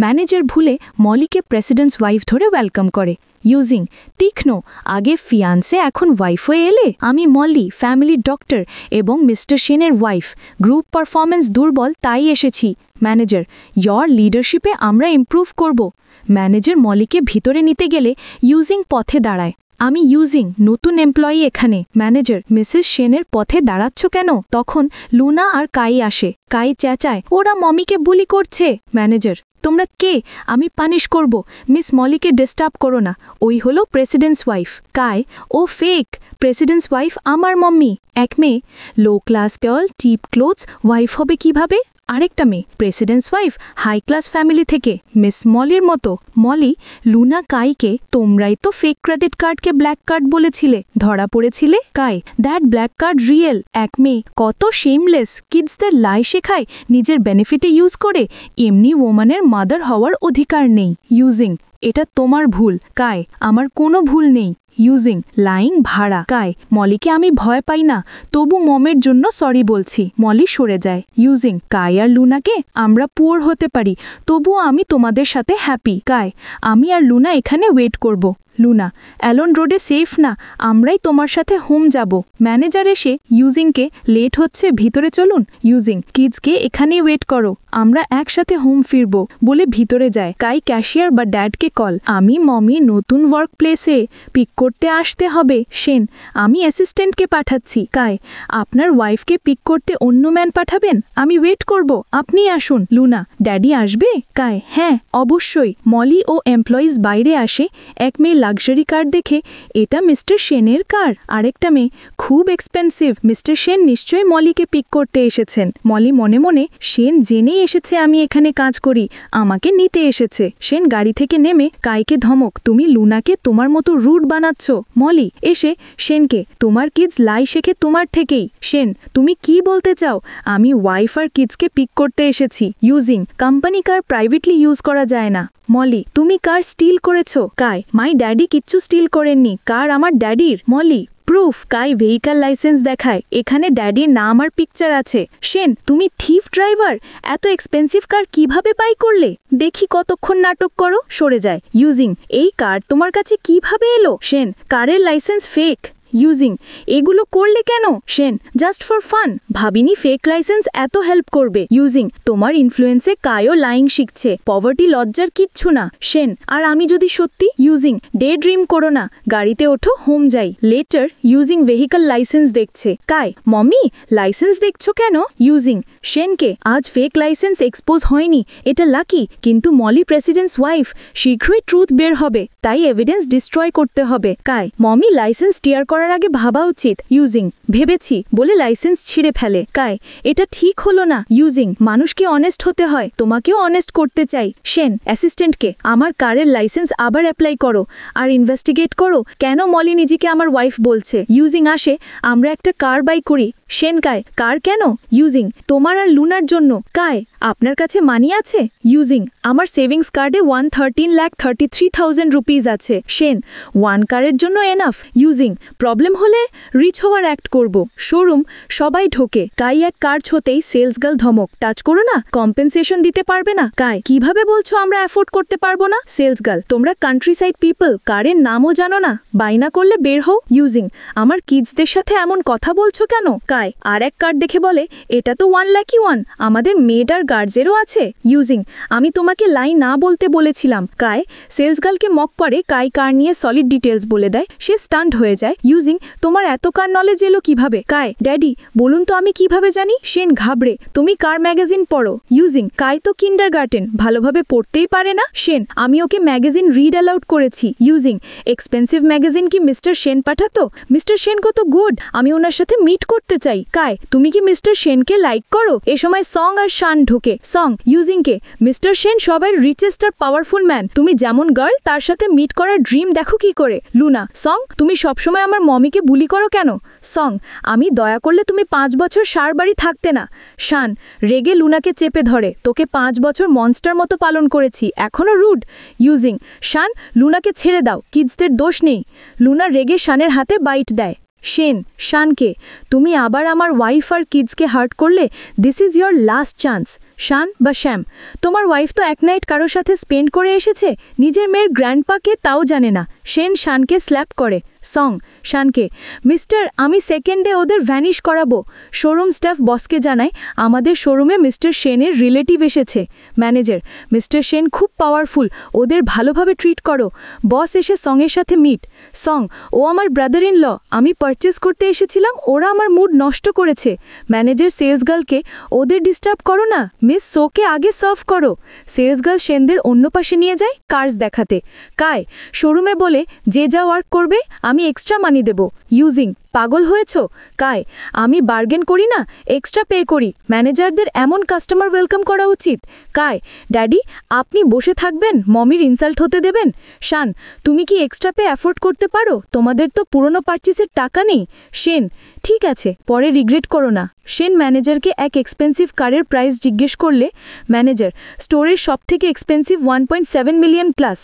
ম্যানেজার ভুলে মলিকে প্রেসিডেন্টস ওয়াইফ ধরে ওয়েলকাম করে। ইউজিং, তীক্ষ্ণ, আগে ফিয়ান্সে এখন ওয়াইফ হয়ে এলে? আমি মলি, ফ্যামিলি ডক্টর এবং মিস্টার সেনের ওয়াইফ। গ্রুপ পারফরমেন্স দুর্বল, তাই এসেছি। ম্যানেজার, ইয়র লিডারশিপে আমরা ইমপ্রুভ করব। ম্যানেজার মলিকে ভিতরে নিতে গেলে ইউজিং পথে দাঁড়ায়। আমি ইউজিং, নতুন এমপ্লয়ি এখানে। ম্যানেজার, মিসেস সেনের পথে দাঁড়াচ্ছ কেন? তখন লুনা আর কাই আসে। কাই চেঁচায়, ওরা মমিকে বুলি করছে। ম্যানেজার, তোমরা কে? আমি পানিশ করব। মিস মলিকে ডিস্টার্ব করো না, ওই হলো প্রেসিডেন্টস ওয়াইফ। কাই, ও ফেক, প্রেসিডেন্টস ওয়াইফ আমার মম্মি। এক মেয়ে, low class pale, cheap clothes, wife হবে কিভাবে? আরেকটা মেয়ে, president's wife, high class family থেকে, মিস মলির মতো। মলি, লুনা কাইকে, তোমরাই তো ফেক ক্রেডিট কার্ডকে ব্ল্যাক কার্ড বলেছিলে, ধরা পড়েছিলে। Kai, that black card real. এক মেয়ে, কত শেমলেস, কিডসদের লাই শেখায় নিজের বেনিফিটে ইউজ করে, এমনি ওমানের মাদার হওয়ার অধিকার নেই। ইউজিং, এটা তোমার ভুল। কাই, আমার কোনো ভুল নেই। ইউজিং, লাইং ভাড়া। কাই, মলিকে আমি ভয় পাই না, তবু মমের জন্য সরি বলছি। মলি সরে যায়। ইউজিং, কাই আর লুনাকে, আমরা পুয়ার হতে পারি, তবুও আমি তোমাদের সাথে হ্যাপি। কাই, আমি আর লুনা এখানে ওয়েট করব। লুনা, অ্যালন রোডে সেফ না, আমরাই তোমার সাথে হোম যাব। ম্যানেজার এসে ইউজিংকে লেট হচ্ছে, ভিতরে চলুন। ইউজিং, কিডসকে এখানেই ওয়েট করো, আমরা একসাথে হোম ফিরব বলে ভিতরে যায়। কাই ক্যাশিয়ার বা ড্যাডকে কল, আমি মমি নতুন ওয়ার্ক প্লেসে, পিক করতে আসতে হবে। সেন, আমি অ্যাসিস্ট্যান্টকে পাঠাচ্ছি। কাই, আপনার ওয়াইফকে পিক করতে অন্য ম্যান পাঠাবেন? আমি ওয়েট করব, আপনি আসুন। লুনা, ড্যাডি আসবে? কাই, হ্যাঁ অবশ্যই। মলি ও এমপ্লয়িজ বাইরে আসে। এক মেয়ে লাক্সারি কার দেখে, এটা মিস্টার সেনের কার। আরেকটা মেয়ে, খুব এক্সপেন্সিভ, মিস্টার সেন নিশ্চয়ই মলিকে পিক করতে এসেছেন। মলি মনে মনে, সেন জেনেই এসেছে আমি এখানে কাজ করি, আমাকে নিতে এসেছে। সেন গাড়ি থেকে নেমে কাইকে ধমক, তুমি লুনাকে তোমার মতো রুড বানাচ্ছ। মলি এসে সেনকে, তোমার কিডস লাই শেখে তোমার থেকেই। সেন, তুমি কি বলতে চাও? আমি ওয়াইফ আর কিডসকে পিক করতে এসেছি। ইউজিং, কোম্পানি কার প্রাইভেটলি ইউজ করা যায় না। মলি, তুমি কার স্টিল করেছ? কাই, মাই ড্যাডি কিচ্ছু স্টিল করেননি, কার আমার ড্যাডির। মলি, প্রুফ। কাই ভেহিক্যাল লাইসেন্স দেখায়, এখানে ড্যাডির নাম আর পিকচার আছে। সেন, তুমি থিফ ড্রাইভার, এত এক্সপেন্সিভ কার কিভাবে বাই করলে? দেখি কতক্ষণ নাটক করো। সরে যায়। ইউজিং, এই কার তোমার কাছে কিভাবে এলো? সেন, কারের লাইসেন্স ফেক। ইউজিং, এগুলো করলে কেন? সেন, জাস্ট ফর ফান, ভাবিনি ফেক লাইসেন্স এত হেল্প করবে। ইউজিং, তোমার ইনফ্লুয়েন্সে কায়ও লাইং শিখছে, পভার্টি লজ্জার কিচ্ছু না। সেন, আর আমি যদি সত্যি? ইউজিং, ডে ড্রিম করো না, গাড়িতে ওঠো, হোম যাই। লেটার। ইউজিং ভেহিকল লাইসেন্স দেখছে। কাই, মমি লাইসেন্স দেখছো কেন? ইউজিং, সেনকে, আজ ফেক লাইসেন্স এক্সপোজ হয়নি, এটা লাকি, কিন্তু মলি প্রেসিডেন্টস ওয়াইফ, শীঘ্রই ট্রুথ বের হবে, তাই এভিডেন্স ডিস্ট্রয় করতে হবে। কাই, মমি লাইসেন্স টিয়ার করার আগে ভাবা উচিত। ইউজিং, ভেবেছি বলে লাইসেন্স ছিঁড়ে ফেলে। কাই, এটা ঠিক হলো না। ইউজিং, মানুষকে অনেস্ট হতে হয়, তোমাকেও অনেস্ট করতে চাই। সেন, অ্যাসিস্ট্যান্টকে, আমার কারের লাইসেন্স আবার অ্যাপ্লাই করো আর ইনভেস্টিগেট করো কেন মলি নিজেকে আমার ওয়াইফ বলছে। ইউজিং আসে, আমরা একটা কার বাই করি। সেন, কাই, কার কেন? ইউজিং, তোমার আর লুনার জন্য। কাই, আপনার কাছে মানি আছে? ইউজিং, আমার সেভিংস কার্ডে 113,33,000 রুপিজ আছে। সেন, ওয়ান কারের জন্য এনাফ। ইউজিং, প্রবলেম হলে রিচ হওয়ার অ্যাক্ট করব। শোরুম, সবাই ঢোকে। কাই এক কার ছোতেই সেলস গার্ল ধমক, টাচ করো না, কম্পেনসেশন দিতে পারবে না। কাই, কিভাবে বলছো আমরা অ্যাফোর্ড করতে পারবো না? সেলস গার্ল, তোমরা কান্ট্রি সাইড পিপল, কারের নামও জানো না, বাইনা করলে বের হও। ইউজিং, আমার কিডসদের সাথে এমন কথা বলছো কেন? কাই, আর এক কার্ড দেখে বলে, এটা তো 1,01,000, আমাদের মেড আর গার্জেরও আছে। ইউজিং, আমি তোমাকে লাইন না বলতে বলেছিলাম। কাই সেলস গার্লকে মক করে, কাই কার নিয়ে সলিড ডিটেলস বলে দেয়, সে স্টান্ট হয়ে যায়। ইউজিং, তোমার এত কার নলেজ এলো কিভাবে? কাই, ড্যাডি বলুন তো আমি কিভাবে জানি? সেন ঘাবড়ে, তুমি কার ম্যাগাজিন পড়ো? ইউজিং, কাই তো কিন্ডারগার্টেন, ভালোভাবে পড়তেই পারে না। সেন, আমি ওকে ম্যাগাজিন রিড অ্যালাউড করেছি। ইউজিং, এক্সপেন্সিভ ম্যাগাজিন কি মিস্টার সেন পাঠাতো? মিস্টার সেন কত গুড, আমি ওনার সাথে মিট করতে চাই। কাই, তুমি কি মিস্টার সেনকে লাইক করো? এ সময় সং আর শান ঢোকে। সং ইউজিংকে, মিস্টার সেন সবার রিচেস্ট আর পাওয়ারফুল ম্যান, তুমি যেমন গার্ল তার সাথে মিট করার ড্রিম দেখো কি করে। লুনা, সং তুমি সবসময় আমার মমিকে বুলি করো কেন? সং, আমি দয়া করলে তুমি 5 বছর সার বাড়ি থাকতে না। শান রেগে লুনাকে চেপে ধরে, তোকে 5 বছর মনস্টার মতো পালন করেছি, এখনো রুড। ইউজিং, শান লুনাকে ছেড়ে দাও, কিডসদের দোষ নেই। লুনা রেগে শানের হাতে বাইট দেয়। সেন শানকে, তুমি আবার আমার ওয়াইফ আর কিডসকে হার্ট করলে, this is your last chance. Shan বা শ্যাম, তোমার ওয়াইফ তো এক নাইট কারোর সাথে স্পেন্ড করে এসেছে, নিজের মেয়ের গ্র্যান্ডপাকে তাও জানে না। সেন শানকে স্ল্যাপ করে। সং শানকে, মিস্টার আমি সেকেন্ডে ওদের ভ্যানিশ করাবো। শোরুম স্টাফ বসকে জানায়, আমাদের শোরুমে মিস্টার সেনের রিলেটিভ এসেছে। ম্যানেজার, মিস্টার সেন খুব পাওয়ারফুল, ওদের ভালোভাবে ট্রিট করো। বস এসে সঙের সাথে মিট। সং, ও আমার ব্রাদার ইন ল, আমি পারচেস করতে এসেছিলাম, ওরা আমার মুড নষ্ট করেছে। ম্যানেজার সেলস গার্লকে, ওদের ডিস্টার্ব করো না, মিস সোকে আগে সার্ভ করো। সেলস গার্ল সেনদের অন্য পাশে নিয়ে যায় কার্স দেখাতে। কাই শোরুমে বলে, যে যা ওয়ার্ক করবে আমি এক্সট্রা মানি দেব। ইউজিং, পাগল হয়েছ? কাই, আমি বার্গেন করি না, এক্সট্রা পে করি, ম্যানেজারদের এমন কাস্টমার ওয়েলকাম করা উচিত। কাই, ড্যাডি আপনি বসে থাকবেন, মমির ইনসাল্ট হতে দেবেন? শান, তুমি কি এক্সট্রা পে অ্যাফোর্ড করতে পারো? তোমাদের তো পুরনো পারচেসের টাকা নেই। সেন, ঠিক আছে, পরে রিগ্রেট করো না। সেন ম্যানেজারকে এক এক্সপেন্সিভ কারের প্রাইস জিজ্ঞেস করলে, ম্যানেজার, স্টোরের সবথেকে এক্সপেন্সিভ 1.7 মিলিয়ন প্লাস।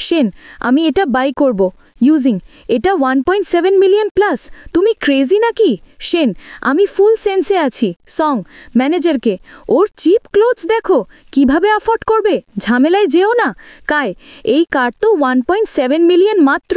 সেন, আমি এটা বাই করব। ইউজিং, এটা 1.7 মিলিয়ন প্লাস, তুমি ক্রেজি নাকি? সেন, আমি ফুল সেন্সে আছি। সং ম্যানেজারকে, ওর চিপ ক্লোথস দেখো, কিভাবে অ্যাফোর্ড করবে, ঝামেলায় যেও না। কায়, এই কার তো 1.7 মিলিয়ন মাত্র।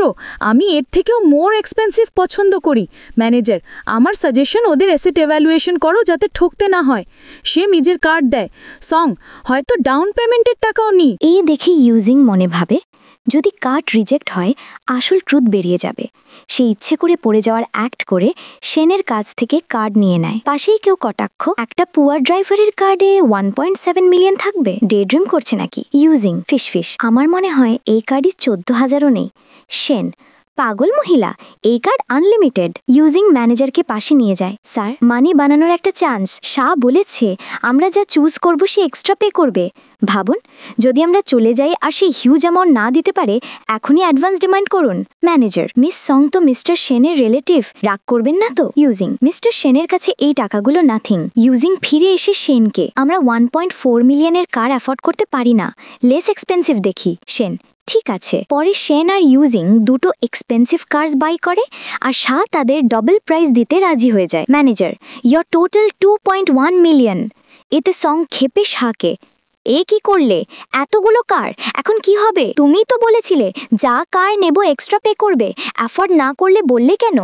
আমি এর থেকেও মোর এক্সপেন্সিভ পছন্দ করি। ম্যানেজার, আমার সাজেশন ওদের অ্যাসেট এভ্যালুয়েশন করো যাতে ঠকতে না হয়। সে নিজের কার্ড দেয়। সং, হয়তো ডাউন পেমেন্টের টাকাও নি। এই দেখে ইউজিং মনে ভাবে, যদি কার্ড রিজেক্ট হয় আসল ট্রুথ বেরিয়ে যাবে। সে ইচ্ছে করে পড়ে যাওয়ার অ্যাক্ট করে শেনের কাছ থেকে কার্ড নিয়ে নেয়। পাশেই কেউ কটাক্ষ, একটা পুয়ার ড্রাইভারের কার্ডে 1.7 মিলিয়ন থাকবে, ডে ড্রিম করছে নাকি। ইউজিং ফিস, আমার মনে হয় এই কার্ডই 14,000ও নেই। শেন, পাগল মহিলা, এই কার্ড আনলিমিটেড। ইউজিং ম্যানেজারকে পাশে নিয়ে যায়। স্যার, মানি বানানোর একটা চান্স। শাহ বলেছে আমরা যা চুজ করব সে এক্সট্রা পে করবে। ভাবুন, যদি আমরা চলে যাই আর সে হিউজ অ্যামাউন্ট না দিতে পারে, এখনই অ্যাডভান্স ডিমান্ড করুন। ম্যানেজার, মিস সং তো মিস্টার সেনের রিলেটিভ, রাগ করবেন না তো। ইউজিং, মিস্টার সেনের কাছে এই টাকাগুলো নাথিং। ইউজিং ফিরে এসে সেনকে, আমরা 1.4 মিলিয়নের কার অ্যাফোর্ড করতে পারি না, লেস এক্সপেন্সিভ দেখি। সেন, ঠিক আছে। পরে শেন আর ইউজিং দুটো এক্সপেন্সিভ কার্স বাই করে আর শাহ তাদের ডবল প্রাইস দিতে রাজি হয়ে যায়। Manager, your total 2.1 million. এতে সং ক্ষেপে শাহকে, এ কি করলে? এতগুলো কার, এখন কি হবে? তুমি তো বলেছিলে যা কার নেব এক্সট্রা পে করবে, অ্যাফোর্ড না করলে বললে কেন?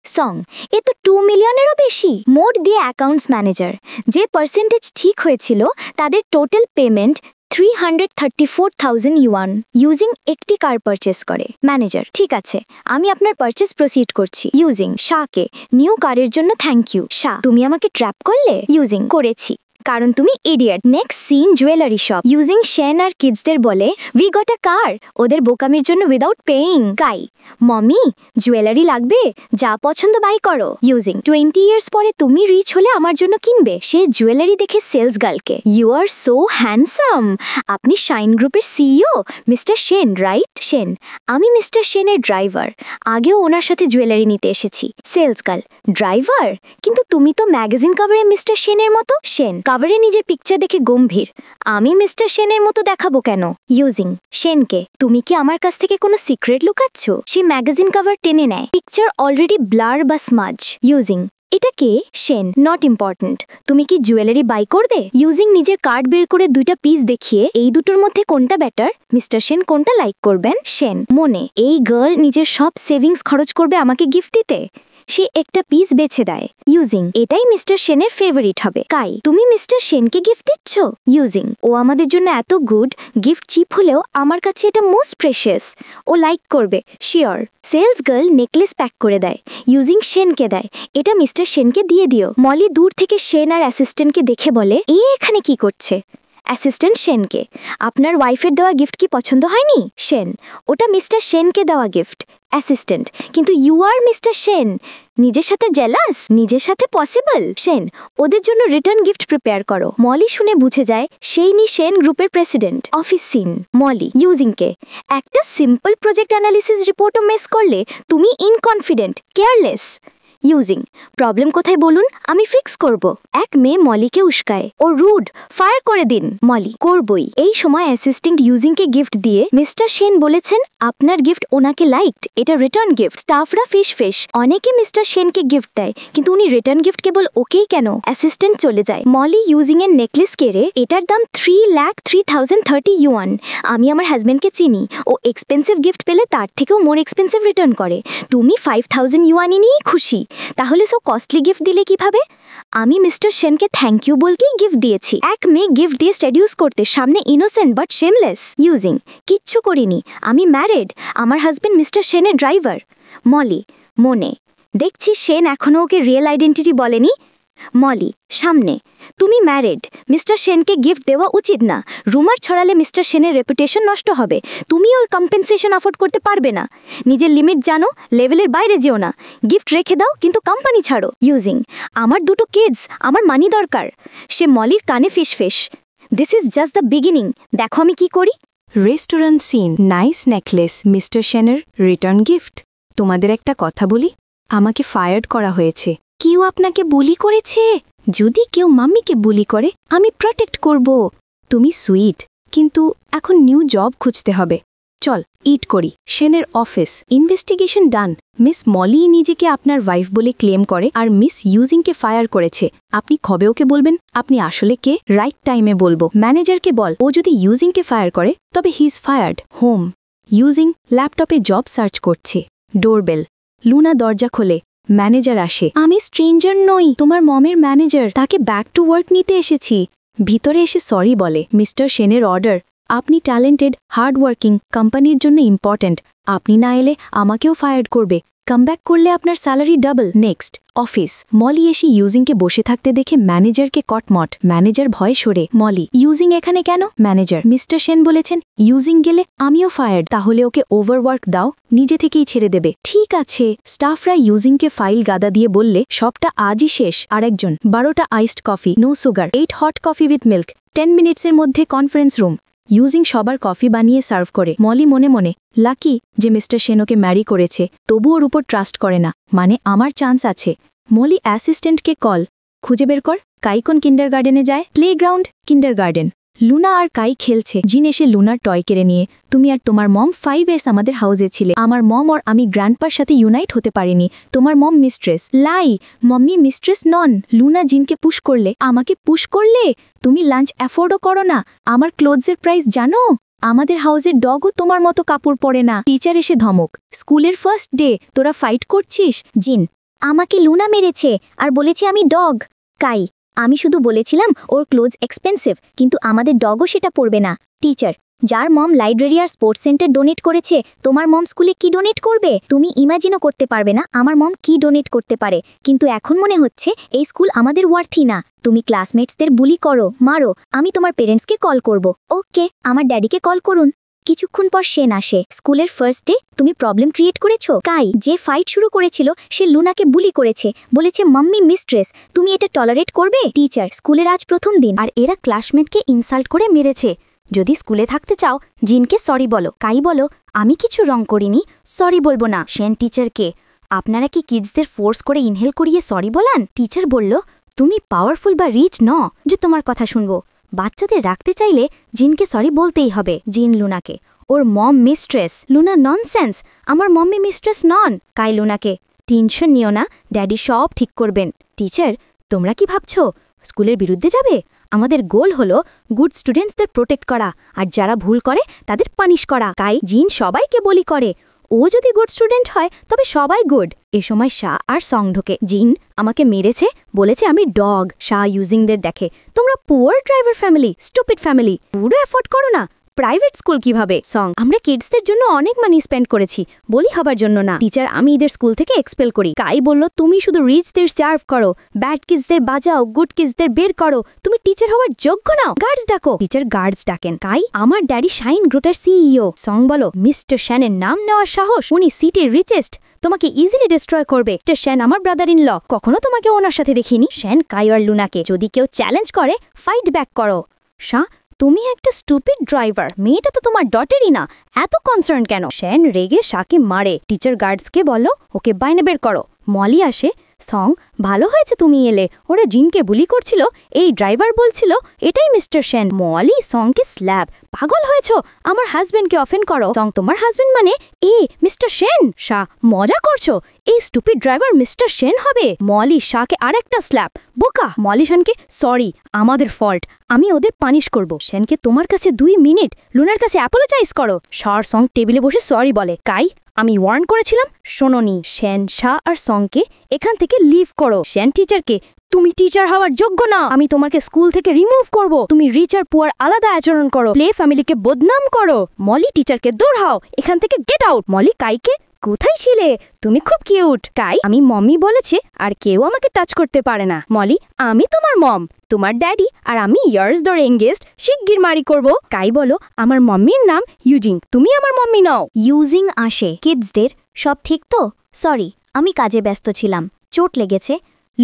সং, এ তো 2 মিলিয়নেরও বেশি। মোট দিয়ে অ্যাকাউন্টস ম্যানেজার, যে পার্সেন্টেজ ঠিক হয়েছিল তাদের টোটাল পেমেন্ট 334,000 ইউয়ান। ইউজিং একটি কার পারচেস করে। ম্যানেজার, ঠিক আছে, আমি আপনার পারচেস প্রসিড করছি। ইউজিং শাহকে, নিউ কারের জন্য থ্যাংক ইউ। শাহ, তুমি আমাকে ট্র্যাপ করলে? ইউজিং, করেছি, কারণ তুমি idiot. Next scene jewellery shop. Yujing Shen আর কিডসদের বলে, উই গট আ কার, ওদের বোকামির জন্য without paying. Kai, mommy jewellery লাগবে, যা পছন্দ বাই করো। ইউজিং, 20 ইয়ার্স পরে তুমি রিচ হলে আমার জন্য কিনবে। সে জুয়েলারি দেখে সেলস গার্লকে, ইউ আর সো হ্যান্ডসাম, আপনি শাইন গ্রুপের CEO mister Sen, right? Sen, আমি মিস্টার সেনের ড্রাইভার, আগেও ওনার সাথে জুয়েলারি নিতে এসেছি। Sales girl, driver? কিন্তু তুমি তো ম্যাগাজিন কভারে মিস্টার সেনের মতো। সেন, কভারে নিজের পিকচার দেখে গম্ভীর, আমি মিস্টার সেনের মতো দেখাবো কেন? ইউজিং সেনকে, তুমি কি আমার কাছ থেকে কোনো সিক্রেট লুকাচ্ছ? সে ম্যাগাজিন কভার টেনে নেয়, পিকচার অলরেডি ব্লার বা স্মাজ। ইউজিং, এটা কে? Sen, not important. তুমি কি জুয়েলারি বাই করবে? ইউজিং নিজের কার্ড বের করে দুইটা পিস দেখিয়ে, এই দুটোর মধ্যে কোনটা বেটার? মিস্টার সেন কোনটা লাইক করবেন? সেন মনে, এই গার্ল নিজের সব সেভিংস খরচ করবে আমাকে গিফট দিতে। সে একটা পিস বেছে দেয়। ইউজিং, এটাই মিস্টার সেনের ফেভারিট হবে। কাই, তুমি মিস্টার সেনকে গিফট দিচ্ছ? ইউজিং, ও আমাদের জন্য এত গুড, গিফট চিপ হলেও আমার কাছে এটা মোস্ট প্রেশিয়াস, ও লাইক করবে sure. Sales girl necklace pack করে দেয়। ইউজিং শেনকে দেয়, এটা মিস্টার সেনকে দিয়ে দিও। মলি দূর থেকে শেন আর অ্যাসিস্ট্যান্টকে দেখে বলে, এ এখানে কি করছে? অ্যাসিস্ট্যান্ট শেনকে, আপনার ওয়াইফের দেওয়া গিফট কি পছন্দ হয়নি? শেন, ওটা মিস্টার সেনকে দেওয়া গিফট। অ্যাসিস্ট্যান্ট, কিন্তু ইউ আর মিস্টার সেন, নিজের সাথে জেলাস? নিজের সাথে পসিবল? সেন, ওদের জন্য রিটার্ন গিফট প্রিপেয়ার করো। মলি শুনে বুঝে যায় সেই নি সেন গ্রুপের প্রেসিডেন্ট। Office scene. মলি ইউজিংকে, একটা সিম্পল প্রজেক্ট অ্যানালিসিস রিপোর্টও মিস করলে তুমি ইনকনফিডেন্ট, কেয়ারলেস। ইউজিং, প্রবলেম কোথায় বলুন, আমি ফিক্স করব। এক মেয়ে মলিকে উস্কায়, ও রুড, ফায়ার করে দিন। মলি, করবই। এই সময় অ্যাসিস্ট্যান্ট ইউজিংকে গিফট দিয়ে, মিস্টার সেন বলেছেন আপনার গিফট ওনাকে লাইকড, এটা রিটার্ন গিফট। স্টাফরা ফিশ। অনেকে মিস্টার সেনকে গিফট দেয়, কিন্তু উনি রিটার্ন গিফট কেবল ওকেই কেন? অ্যাসিস্ট্যান্ট চলে যায়। মলি ইউজিং এর নেকলেস কেড়ে, এটার দাম 3,03,030 ইউয়ান। আমি আমার হাজবেন্ডকে চিনি, ও এক্সপেন্সিভ গিফট পেলে তার থেকেও মোর এক্সপেন্সিভ রিটার্ন করে। তুমি 5,000 ইউয়ানই নিয়েই খুশি, তাহলে সো কস্টলি গিফট দিলে কিভাবে? আমি মিস্টার সেনকে থ্যাংক ইউ বলকেই গিফট দিয়েছি। এক মেয়ে গিফট দিয়ে স্ট্যাডিউস করতে, সামনে ইনোসেন্ট বাট শেমলেস। ইউজিং, কিচ্ছু করিনি, আমি ম্যারিড, আমার হাজবেন্ড মিস্টার সেনের ড্রাইভার। মলি মনে, দেখছি সেন এখনো ওকে রিয়েল আইডেন্টিটি বলেনি। মলি সামনে, তুমি ম্যারিড, মিস্টার সেনকে গিফট দেওয়া উচিত না, রুমার ছড়ালে মিস্টার সেনের রেপুটেশন নষ্ট হবে। তুমি ওই কম্পেনসেশন অ্যাফোর্ড করতে পারবে না, নিজের লিমিট জানো, লেভেলের বাইরে যেও না, গিফট রেখে দাও কিন্তু কোম্পানি ছাড়ো। ইউজিং, আমার দুটো কিডস, আমার মানি দরকার। সে মলির কানে ফিশ, this is just the beginning, দেখো আমি কি করি। Restaurant scene. Nice necklace, Mister সেনের রিটার্ন গিফট। তোমাদের একটা কথা বলি, আমাকে ফায়ার্ড করা হয়েছে। কেউ আপনাকে বুলি করেছে? যদি কেউ মাম্মিকে বুলি করে আমি প্রটেক্ট করব। তুমি সুইট, কিন্তু এখন নিউ জব খুঁজতে হবে। চল ইট করি। সেনের অফিস। ইনভেস্টিগেশন ডান। মিস মলি নিজেকে আপনার ওয়াইফ বলে ক্লেম করে আর মিস ইউজিংকে ফায়ার করেছে। আপনি কবে ওকে বলবেন আপনি আসলে কে? রাইট টাইমে বলবো। ম্যানেজারকে বল ও যদি ইউজিংকে ফায়ার করে তবে he is fired. Home. Using ল্যাপটপে জব সার্চ করছে। ডোরবেল। লুনা দরজা খোলে। ম্যানেজার আসে। আমি স্ট্রেঞ্জার নই, তোমার মমের ম্যানেজার, তাকে ব্যাক টু ওয়ার্ক নিতে এসেছি। ভিতরে এসে সরি বলে। মিস্টার সেনের অর্ডার। আপনি ট্যালেন্টেড, হার্ডওয়ার্কিং, কোম্পানির জন্য ইম্পর্ট্যান্ট। আপনি না এলে আমাকেও ফায়ার করবে। কামব্যাক করলে আপনার salary double. Next office. Molly এসে ইউজিংকে বসে থাকতে দেখে ম্যানেজারকে কটমট। ম্যানেজার ভয়ে সরে। মলি, ইউজিং এখানে কেন? ম্যানেজার, মিস্টার সেন বলেছেন ইউজিং গেলে আমিও ফায়ার্ড। তাহলে ওকে ওভারওয়ার্ক দাও, নিজে থেকেই ছেড়ে দেবে। ঠিক আছে। স্টাফরা ইউজিংকে ফাইল গাদা দিয়ে বললে সবটা আজই শেষ। আরেকজন 12টা iced coffee, no sugar, 8 hot coffee with milk, 10 মিনিটসের মধ্যে কনফারেন্স রুম। ইউজিং সবার কফি বানিয়ে সার্ভ করে। মলি মনে মনে লাকি যে মিস্টার সেনোকে ম্যারি করেছে, তবু ওর উপর ট্রাস্ট করে না, মানে আমার চান্স আছে। মলি অ্যাসিস্ট্যান্টকে কল, খুঁজে বের কর কাই কোন কিন্ডারগার্ডেনে যায়। Playground, kindergarten. লুনা আর কাই খেলছে। জিন এসে লুনার টয় কেড়ে নিয়ে, তুমি আর তোমার মম 5 ইয়ার্স আমাদের হাউসে ছিলে। আমার মম আর আমি গ্র্যান্ডপার সাথে ইউনাইট হতে পারিনি। তোমার মম মিস্ট্রেস। লাই, মম্মি মিস্ট্রেস নন। লুনা জিনকে পুশ করলে। আমাকে পুশ করলে? তুমি লাঞ্চ অ্যাফোর্ডও করো না। আমার ক্লোথসের প্রাইস জানো? আমাদের হাউসের ডগও তোমার মতো কাপড় পরে না। টিচার এসে ধমক, স্কুলের ফার্স্ট ডে তোরা ফাইট করছিস? জিন, আমাকে লুনা মেরেছে আর বলেছে আমি ডগ। কাই, আমি শুধু বলেছিলাম ওর ক্লোথস এক্সপেন্সিভ, কিন্তু আমাদের ডগও সেটা পরবে না। টিচার, যার মম লাইব্রেরি আর স্পোর্টস সেন্টার ডোনেট করেছে, তোমার মম স্কুলে কি ডোনেট করবে? তুমি ইমাজিনও করতে পারবে না আমার মম কি ডোনেট করতে পারে। কিন্তু এখন মনে হচ্ছে এই স্কুল আমাদের ওয়ার্থই না। তুমি ক্লাসমেটসদের বুলি করো, মারো, আমি তোমার পেরেন্টসকে কল করব। ওকে, আমার ড্যাডিকে কল করুন। কিছুক্ষণ পর সেন আসে। স্কুলের ফার্স্ট ডে তুমি প্রবলেম ক্রিয়েট করেছো। কাই, যে ফাইট শুরু করেছিল সে লুনাকে বুলি করেছে, বলেছে মাম্মি মিস্ট্রেস, তুমি এটা টলারেট করবে? টিচার, স্কুলের আজ প্রথম দিন আর এরা ক্লাসমেটকে ইনসাল্ট করে মেরেছে। যদি স্কুলে থাকতে চাও জিনকে সরি বলো। কাই বলো, আমি কিছু রং করিনি, সরি বলবো না। সেন টিচারকে, আপনারা কি কিডসদের ফোর্স করে ইনহেল করিয়ে সরি বলান? টিচার বলল, তুমি পাওয়ারফুল বা রিচ ন যে তোমার কথা শুনবো। বাচ্চাদের রাখতে চাইলে জিনকে সরি বলতেই হবে। জিন লুনাকে, ওর মম মিস্ট্রেস। লুনা, ননসেন্স, আমার মম্মি মিস্ট্রেস নন। কাই লুনাকে, টেনশন নিও না, ড্যাডি সব ঠিক করবেন। টিচার, তোমরা কি ভাবছো স্কুলের বিরুদ্ধে যাবে? আমাদের গোল হলো গুড স্টুডেন্টসদের প্রোটেক্ট করা আর যারা ভুল করে তাদের পানিশ করা। কাই, জিন সবাইকে বলি করে, ও যদি গুড স্টুডেন্ট হয় তবে সবাই গুড। এ সময় শাহ আর সং ঢোকে। জিন আমাকে মেরেছে, বলেছে আমি ডগ। শাহ ইউজিংদের দেখে, তোমরা poor driver family, stupid family, পুরো এফোর্ড করো না, প্রাইভেট স্কুল কিভাবে? সং, আমরা কিডসদের জন্য অনেক মানি স্পেন্ড করেছি, বলি হবার জন্য না। টিচার, আমি এদের স্কুল থেকে এক্সপেল করি। কাই বলল, তুমি শুধু রিচদের সার্ভ করো, ব্যাড কিডসদের বাজাও, গুড কিডসদের বের করো, তুমি টিচার হওয়ার যোগ্য নাও। গার্ডস ডাকো। টিচার গার্ডস ডাকেন। কাই, আমার ড্যাডি শাইন গ্রুপের সিইও। সং বলো, মিস্টার শ্যানের নাম নেওয়ার সাহস? উনি সিটির রিচেস্ট, তোমাকে ইজিলি ডিস্ট্রয় করবে। মিস্টার শ্যান আমার ব্রাদার ইন ল, কখনো তোমাকে ওনার সাথে দেখিনি। শ্যান কাই আর লুনাকে, যদি কেউ চ্যালেঞ্জ করে ফাইট ব্যাক করো। শাহ, তুমি একটা স্টুপিড ড্রাইভার, মেয়েটা তো তোমার ডটারই না, এত কনসার্ন কেন? শ্যান রেগে শাকে মারে। টিচার গার্ডসকে বলো ওকে বাইরে বের করো। মলি আসে। সং, ভালো হয়েছে তুমি এলে, ওরা জিনকে বুলি করছিল, এই ড্রাইভার বলছিল এটাই মিস্টার শ্যান। মলি সংকে স্ল্যাব, পাগল হয়েছ, আমার হাজবেন্ডকে অফেন্ড করো। সং, তোমার হাজবেন্ড মানে এ মিস্টার শ্যান? শাহ, মজা করছো, এই স্টুপিড ড্রাইভার মিস্টার শ্যান হবে? মলি শাকে আরেকটা স্ল্যাপ, বোকা। মলি শানকে, সরি, আমাদের ফল্ট, আমি ওদের পানিশ করব। শ্যানকে, তোমার কাছে 2 মিনিট, লুনার কাছে অ্যাপোলোজাইজ করো। শাহ সং টেবিলে বসে সরি বলে। কাই, আমি ওয়ার্ন করেছিলাম, শোনোনি। শ্যান শাহ আর সংকে এখান থেকে লিভ করো। শ্যান টিচারকে, তুমি টিচার হওয়ার যোগ্য না, আমি তোমাকে স্কুল থেকে রিমুভ করব। তুমি রিচ আর পুয়ার আলাদা আচরণ করো, প্লে ফ্যামিলিকে বদনাম করো। মলি টিচারকে দৌড়াও, এখান থেকে গেট আউট। মলি কাইকে, কোথায় ছিলে তুমি? খুব কিউট। কাই, আমি মম্মি বলেছে আর কেউ আমাকে টাচ করতে পারে না। মলি, আমি তোমার মম, তোমার ড্যাডি আর আমি ইয়ার্স ধরে এঙ্গেজড, শিগগির মারি করব। কাই বলো, আমার মম্মির নাম ইউজিং, তুমি আমার মম্মি নও। ইউজিং আসে। কিডসদের সব ঠিক তো? সরি, আমি কাজে ব্যস্ত ছিলাম, চোট লেগেছে।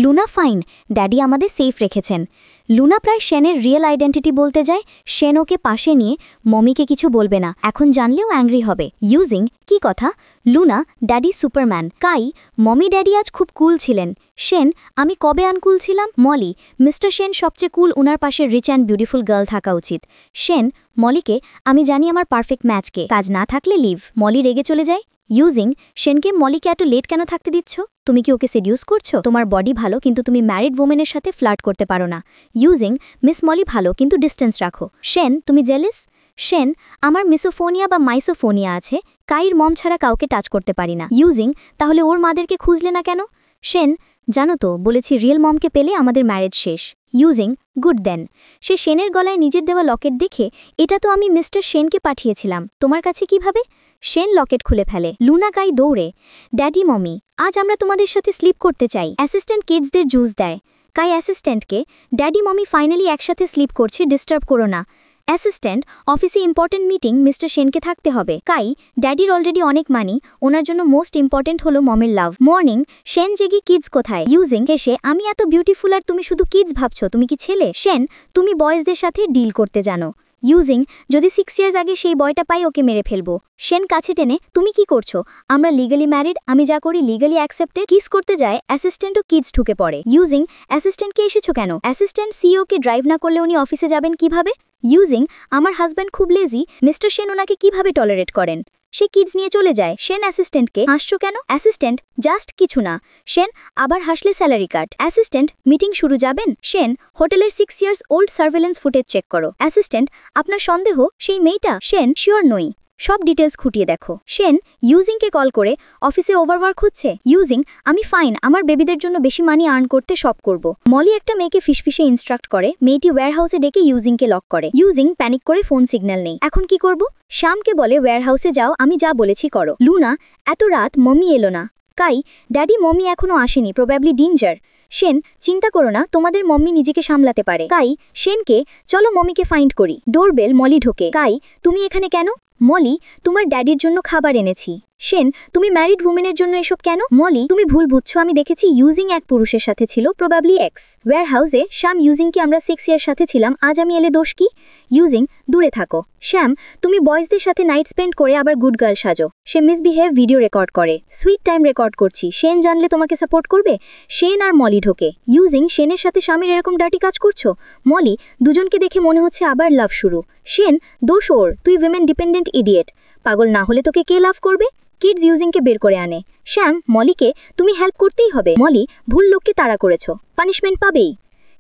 লুনা ফাইন, ড্যাডি আমাদের সেফ রেখেছেন। লুনা প্রায় শেনের রিয়েল আইডেন্টিটি বলতে যায়। শেন ওকে পাশে নিয়ে মমিকে কিছু বলবে না, এখন জানলেও অ্যাংরি হবে। ইউজিং কি কথা? Luna, daddy superman. Kai, mommy daddy আজ খুব কুল ছিলেন। শেন, আমি কবে আনকুল ছিলাম? মলি, মিস্টার শেন সবচেয়ে কুল, উনার পাশে রিচ অ্যান্ড বিউটিফুল গার্ল থাকা উচিত। শেন মলিকে, আমি জানি আমার পারফেক্ট ম্যাচকে, কাজ না থাকলে লিভ। মলি রেগে চলে যায়। ইউজিং শেনকে, মলিকে এত লেট কেন থাকতে দিচ্ছ? তুমি কি ওকে সেডিউস করছো? তোমার বডি ভালো কিন্তু তুমি ম্যারিড ওমেনের সাথে ফ্লার্ট করতে পারো না। ইউজিং মিস মলি ভালো কিন্তু ডিস্টেন্স রাখো। শেন, তুমি জেলিস? শেন, আমার মিসোফোনিয়া বা মাইসোফোনিয়া আছে, কাইর মম ছাড়া কাউকে টাচ করতে পারি না। ইউজিং তাহলে ওর মাদেরকে খুঁজলে না কেন? শেন, জানো তো বলেছি রিয়েল মমকে পেলে আমাদের ম্যারেজ শেষ। Using good then. সে শেনের গলায় নিজের দেওয়া লকেট দেখে, এটা তো আমি মিস্টার শেনকে পাঠিয়েছিলাম, তোমার কাছে কিভাবে? শেন লকেট খুলে ফেলে। লুনা কাই দৌড়ে, ড্যাডি মমি আজ আমরা তোমাদের সাথে স্লিপ করতে চাই। অ্যাসিস্ট্যান্ট কিডসদের জুস দেয়। কাই অ্যাসিস্ট্যান্টকে, ড্যাডি মমি ফাইনালি একসাথে স্লিপ করছে, ডিস্টার্ব করো না। অ্যাসিস্ট্যান্ট, অফিসে ইম্পর্টেন্ট মিটিং, মিস্টার শেনকে থাকতে হবে। কাই, ড্যাডির অলরেডি অনেক মানি, ওনার জন্য মোস্ট ইম্পর্টেন্ট হলো মমের লাভ। মর্নিং, শেন জেগে, কিডস কোথায়? ইউজিং হেসে, আমি এত বিউটিফুল আর তুমি শুধু কিডস ভাবছো, তুমি কি ছেলে? শেন, তুমি বয়েজদের সাথে ডিল করতে জানো। ইউজিং, যদি 6 ইয়ার্স আগে সেই বয়টা পাই ওকে মেরে ফেলবো। শেন কাছে টেনে, তুমি কি করছো? আমরা লিগালি ম্যারিড, আমি যা করি লিগালি অ্যাকসেপ্টেড। কিস করতে যায়, অ্যাসিস্ট্যান্ট ও কিডস ঢুকে পড়ে। ইউজিং, অ্যাসিস্ট্যান্টকে এসেছো কেন? অ্যাসিস্ট্যান্ট সিইওকে ড্রাইভ না করলে উনি অফিসে যাবেন কিভাবে? ইউজিং, আমার হাজব্যান্ড খুব লেজি, মিস্টার শেন ওনাকে কিভাবে টলারেট করেন? সে কিডস নিয়ে চলে যায়। শেন অ্যাসিস্ট্যান্টকে, হাসছো কেন? অ্যাসিস্ট্যান্ট, জাস্ট কিছু না। শেন, আবার হাসলে স্যালারি কাট। অ্যাসিস্ট্যান্ট, মিটিং শুরু যাবেন? শেন, হোটেলের 6 years old surveillance footage check করো। অ্যাসিস্ট্যান্ট, আপনার সন্দেহ সেই মেয়েটা? শেন, শিওর নই, সব ডিটেলস খুঁটিয়ে দেখো। শেন ইউজিংকে কল করে, অফিসে ওভারওয়ার্ক হচ্ছে। ইউজিং, আমি ফাইন, আমার বেবিদের জন্য বেশি মানি আর্ন করতে সব করব। মলি একটা মেয়েকে ফিসফিসে ইনস্ট্রাক্ট করে, মেয়েটি ওয়্যারহাউসে ডেকে ইউজিংকে লক করে। ইউজিং প্যানিক করে, ফোন সিগন্যাল নেই, এখন কি করব? শ্যামকে বলে, ওয়্যারহাউসে যাও, আমি যা বলেছি করো। লুনা, এত রাত মমি এলো না। কাই, ড্যাডি মমি এখনো আসেনি, প্রবাবলি ডেঞ্জার। শেন, চিন্তা করো না, তোমাদের মম্মি নিজেকে সামলাতে পারে। কাই শেনকে, চলো মমিকে ফাইন্ড করি। ডোরবেল, মলি ঢোকে। কাই, তুমি এখানে কেন? মলি, তোমার ড্যাডির জন্য খাবার এনেছি। শেন, তুমি ম্যারিড উমেনের জন্য এসব কেন? মলি, তুমি ভুল বুঝছো, আমি দেখেছি ইউজিং এক পুরুষের সাথে ছিল, প্রবাবলি এক্স। ওয়্যারহাউসে শ্যাম ইউজিংকে আমরা 6 ইয়ার সাথে ছিলাম, আজ আমি এলে দোষ কি? ইউজিং, দূরে থাকো। শ্যাম, তুমি বয়েজদের সাথে নাইট স্পেন্ড করে আবার গুড গার্ল সাজো। সে মিসবিহেভ ভিডিও রেকর্ড করে, সুইট টাইম রেকর্ড করছি, শেন জানলে তোমাকে সাপোর্ট করবে। শেন আর মলি ঢোকে। ইউজিং, শেনের সাথে স্বামীর এরকম ডার্টি কাজ করছো? মলি, দুজনকে দেখে মনে হচ্ছে আবার লাভ শুরু। শেন, দোষ ওর, তুই উইমেন ডিপেন্ডেন্ট ইডিয়েট, পাগল না হলে তোকে কে লাভ করবে? কিডস ইউজিংকে বের করে আনে। শ্যাম মলিকে, তুমি হেল্প করতেই হবে। মলি, ভুল লোককে তাড়া করেছো, পানিশমেন্ট পাবেই।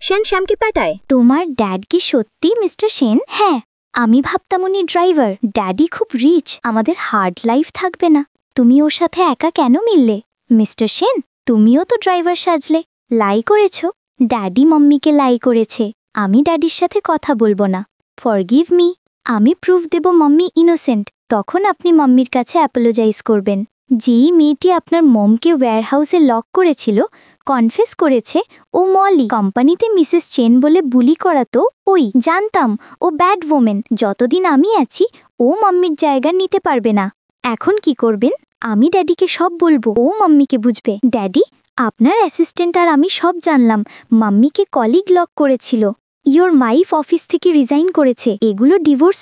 শেন শ্যামকে পাঠায়। তোমার ড্যাড কি সত্যি মিস্টার সেন? হ্যাঁ, আমি ভাবতাম উনি ড্রাইভার। ড্যাডি খুব রিচ, আমাদের হার্ড লাইফ থাকবে না। তুমি ওর সাথে একা কেন মিললে? মিস্টার সেন, তুমিও তো ড্রাইভার সাজলে, লাই করেছ। ড্যাডি মাম্মিকে লাই করেছে, আমি ড্যাডির সাথে কথা বলবো না। ফরগিভ মি, আমি প্রুফ দেব মাম্মি ইনোসেন্ট, তখন আপনি মাম্মির কাছে অ্যাপোলোজাইজ করবেন। যেই মেয়েটি আপনার মমকে ওয়্যারহাউসে লক করেছিল, কনফেস করেছে ও মলি। কোম্পানিতে মিসেস চেন বলে বুলি করাতো ওই। জানতাম ও ব্যাড ওমেন। যতদিন আমি আছি ও মাম্মির জায়গা নিতে পারবে না। এখন কি করবেন? আমি ড্যাডিকে সব বলবো, ও মাম্মিকে বুঝবে। ড্যাডি, আপনার অ্যাসিস্ট্যান্ট আর আমি সব জানলাম, মাম্মিকে কলিগ লক করেছিল। ইয়োর মাইফ অফিস থেকে রিজাইন করেছে। এগুলো ডিভোর্স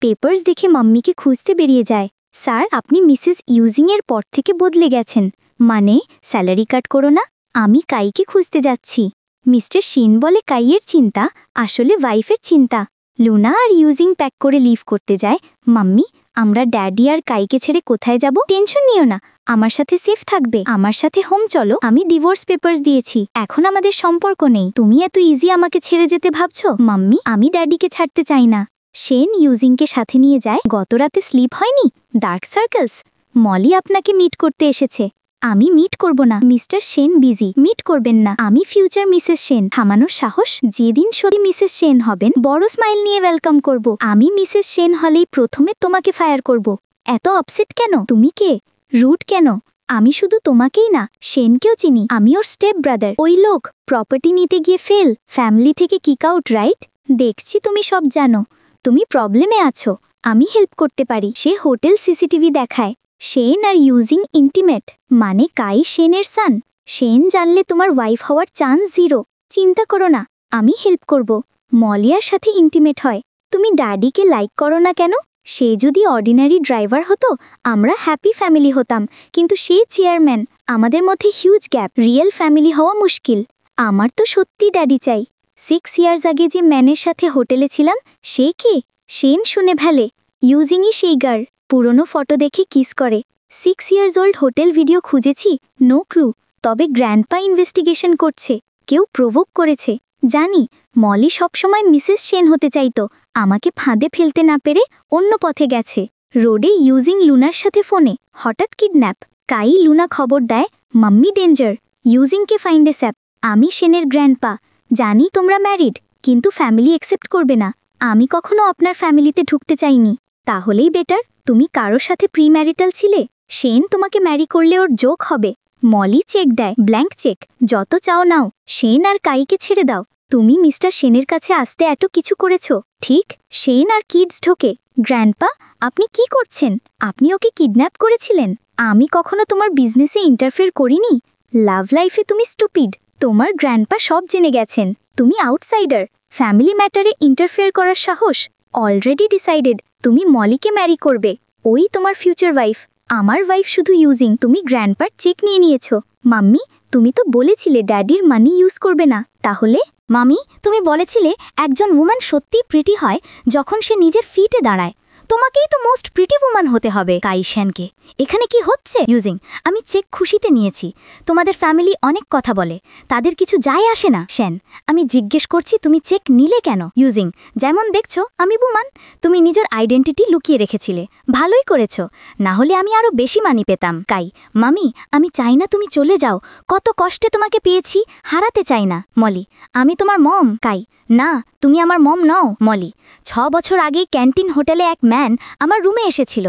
পেপার্স দেখে মাম্মিকে খুঁজতে বেরিয়ে যায়। স্যার, আপনি মিসেস ইউজিংয়ের পর থেকে বদলে গেছেন। মানে স্যালারি কাট করো না, আমি কাইকে খুঁজতে যাচ্ছি। মিস্টার শিন বলে কাইয়ের চিন্তা আসলে ওয়াইফের চিন্তা। লুনা আর ইউজিং প্যাক করে লিভ করতে যায়। মাম্মি, আমরা ড্যাডি আর কাইকে ছেড়ে কোথায় যাব? টেনশন নিও না, আমার সাথে সেফ থাকবে। আমার সাথে হোম চলো, আমি ডিভোর্স পেপার্স দিয়েছি, এখন আমাদের সম্পর্ক নেই। তুমি এত ইজি আমাকে ছেড়ে যেতে ভাবছো? মাম্মি, আমি ড্যাডিকে ছাড়তে চাই না। শেন ইউজিংকে সাথে নিয়ে যায়। গত রাতে স্লিপ হয়নি? Dark circles. মলি আপনাকে মিট করতে এসেছে। আমি মিট করব না, মিস্টার সেন বিজি, মিট করবেন না। আমি ফিউচার মিসেস সেন। থামানোর সাহস? যেদিন সত্যি মিসেস সেন হবেন, বড় স্মাইল নিয়ে ওয়েলকাম করব। আমি মিসেস সেন হলেই প্রথমে তোমাকে ফায়ার করব। এত আপসেট কেন? তুমি কে? রুট কেন? আমি শুধু তোমাকেই না, সেনকেও চিনি। আমি ওর স্টেপ ব্রাদার। ওই লোক প্রপার্টি নিতে গিয়ে ফেল, ফ্যামিলি থেকে কিক আউট, রাইট? দেখছি তুমি সব জানো। তুমি প্রবলেমে আছো, আমি হেল্প করতে পারি। সে হোটেল সিসিটিভি দেখায়। শেন আর ইউজিং ইন্টিমেট, মানে কাই শেনের সান। সেন জানলে তোমার ওয়াইফ হওয়ার চান্স 0। চিন্তা করো না, আমি হেল্প করব। মলিয়ার সাথে ইন্টিমেট হয়। তুমি ড্যাডিকে লাইক করো না কেন? সে যদি অর্ডিনারি ড্রাইভার হতো আমরা হ্যাপি ফ্যামিলি হতাম, কিন্তু সে চেয়ারম্যান। আমাদের মধ্যে হিউজ গ্যাপ, রিয়েল ফ্যামিলি হওয়া মুশকিল। আমার তো সত্যি ড্যাডি চাই। 6 ইয়ার্স আগে যে ম্যানের সাথে হোটেলে ছিলাম সে কে? সেন শুনে ফেলে। ইউজিংই সেই গার, পুরনো ফটো দেখে কিস করে। 6 ইয়ার্স ওল্ড হোটেল ভিডিও খুঁজেছি, নো ক্রু। তবে গ্র্যান্ডপা ইনভেস্টিগেশন করছে, কেউ প্রভোক করেছে। জানি মলি সবসময় মিসেস সেন হতে চাইতো, আমাকে ফাঁদে ফেলতে না পেরে অন্য পথে গেছে। রোডে ইউজিং লুনার সাথে ফোনে, হঠাৎ কিডন্যাপ। কাই লুনা খবর দেয়, মাম্মি ডেঞ্জার, ইউজিংকে ফাইন্ড এ স্যাপ। আমি সেনের গ্র্যান্ডপা। জানি তোমরা ম্যারিড, কিন্তু ফ্যামিলি অ্যাকসেপ্ট করবে না। আমি কখনো আপনার ফ্যামিলিতে ঢুকতে চাইনি। তাহলেই বেটার তুমি কারোর সাথে প্রি ম্যারিটাল ছিলে। সেন তোমাকে ম্যারি করলে ওর জোক হবে। মলি চেক দেয়, ব্ল্যাঙ্ক চেক, যত চাও নাও। সেন আর কাইকে ছেড়ে দাও। তুমি মিস্টার সেনের কাছে আসতে এত কিছু করেছ, ঠিক? সেন আর কিডস ঢোকে। গ্র্যান্ডপা, আপনি কি করছেন? আপনি ওকে কিডন্যাপ করেছিলেন। আমি কখনো তোমার বিজনেসে ইন্টারফেয়ার করিনি। লাভ লাইফে তুমি স্টুপিড। তোমার গ্র্যান্ডপা সব জেনে গেছেন। তুমি আউটসাইডার। ফ্যামিলি ম্যাটারে ইন্টারফেয়ার করার সাহস? অলরেডি ডিসাইডেড, তুমি মলিকে ম্যারি করবে। ওই তোমার ফিউচার ওয়াইফ। আমার ওয়াইফ শুধু ইউজিং। তুমি গ্র্যান্ডপার চেক নিয়ে নিয়েছো। মাম্মি, তুমি তো বলেছিলে ড্যাডির মানি ইউজ করবে না। তাহলে? মামি, তুমি বলেছিলে একজন উম্যান সত্যিই প্রিটি হয় যখন সে নিজের ফিটে দাঁড়ায়। তোমাকেই তো মোস্ট প্রিটি উম্যান হতে হবে। কাই শ্যানকে এখানে কি হচ্ছে? ইউজিং, আমি চেক খুশিতে নিয়েছি। তোমাদের ফ্যামিলি অনেক কথা বলে, তাদের কিছু যায় আসে না। শ্যান, আমি জিজ্ঞেস করছি তুমি চেক নিলে কেন? ইউজিং, যেমন দেখছো আমি বুমান। তুমি নিজের আইডেন্টিটি লুকিয়ে রেখেছিলে, ভালোই করেছ, না হলে আমি আরও বেশি মানি পেতাম। কাই, মামি, আমি চাই না তুমি চলে যাও। কত কষ্টে তোমাকে পেয়েছি, হারাতে চাই না। মলি, আমি তোমার মম। কাই, না, তুমি আমার মম নও। মলি, 6 বছর আগেই ক্যান্টিন হোটেলে এক ম্যান আমার রুমে এসেছিল।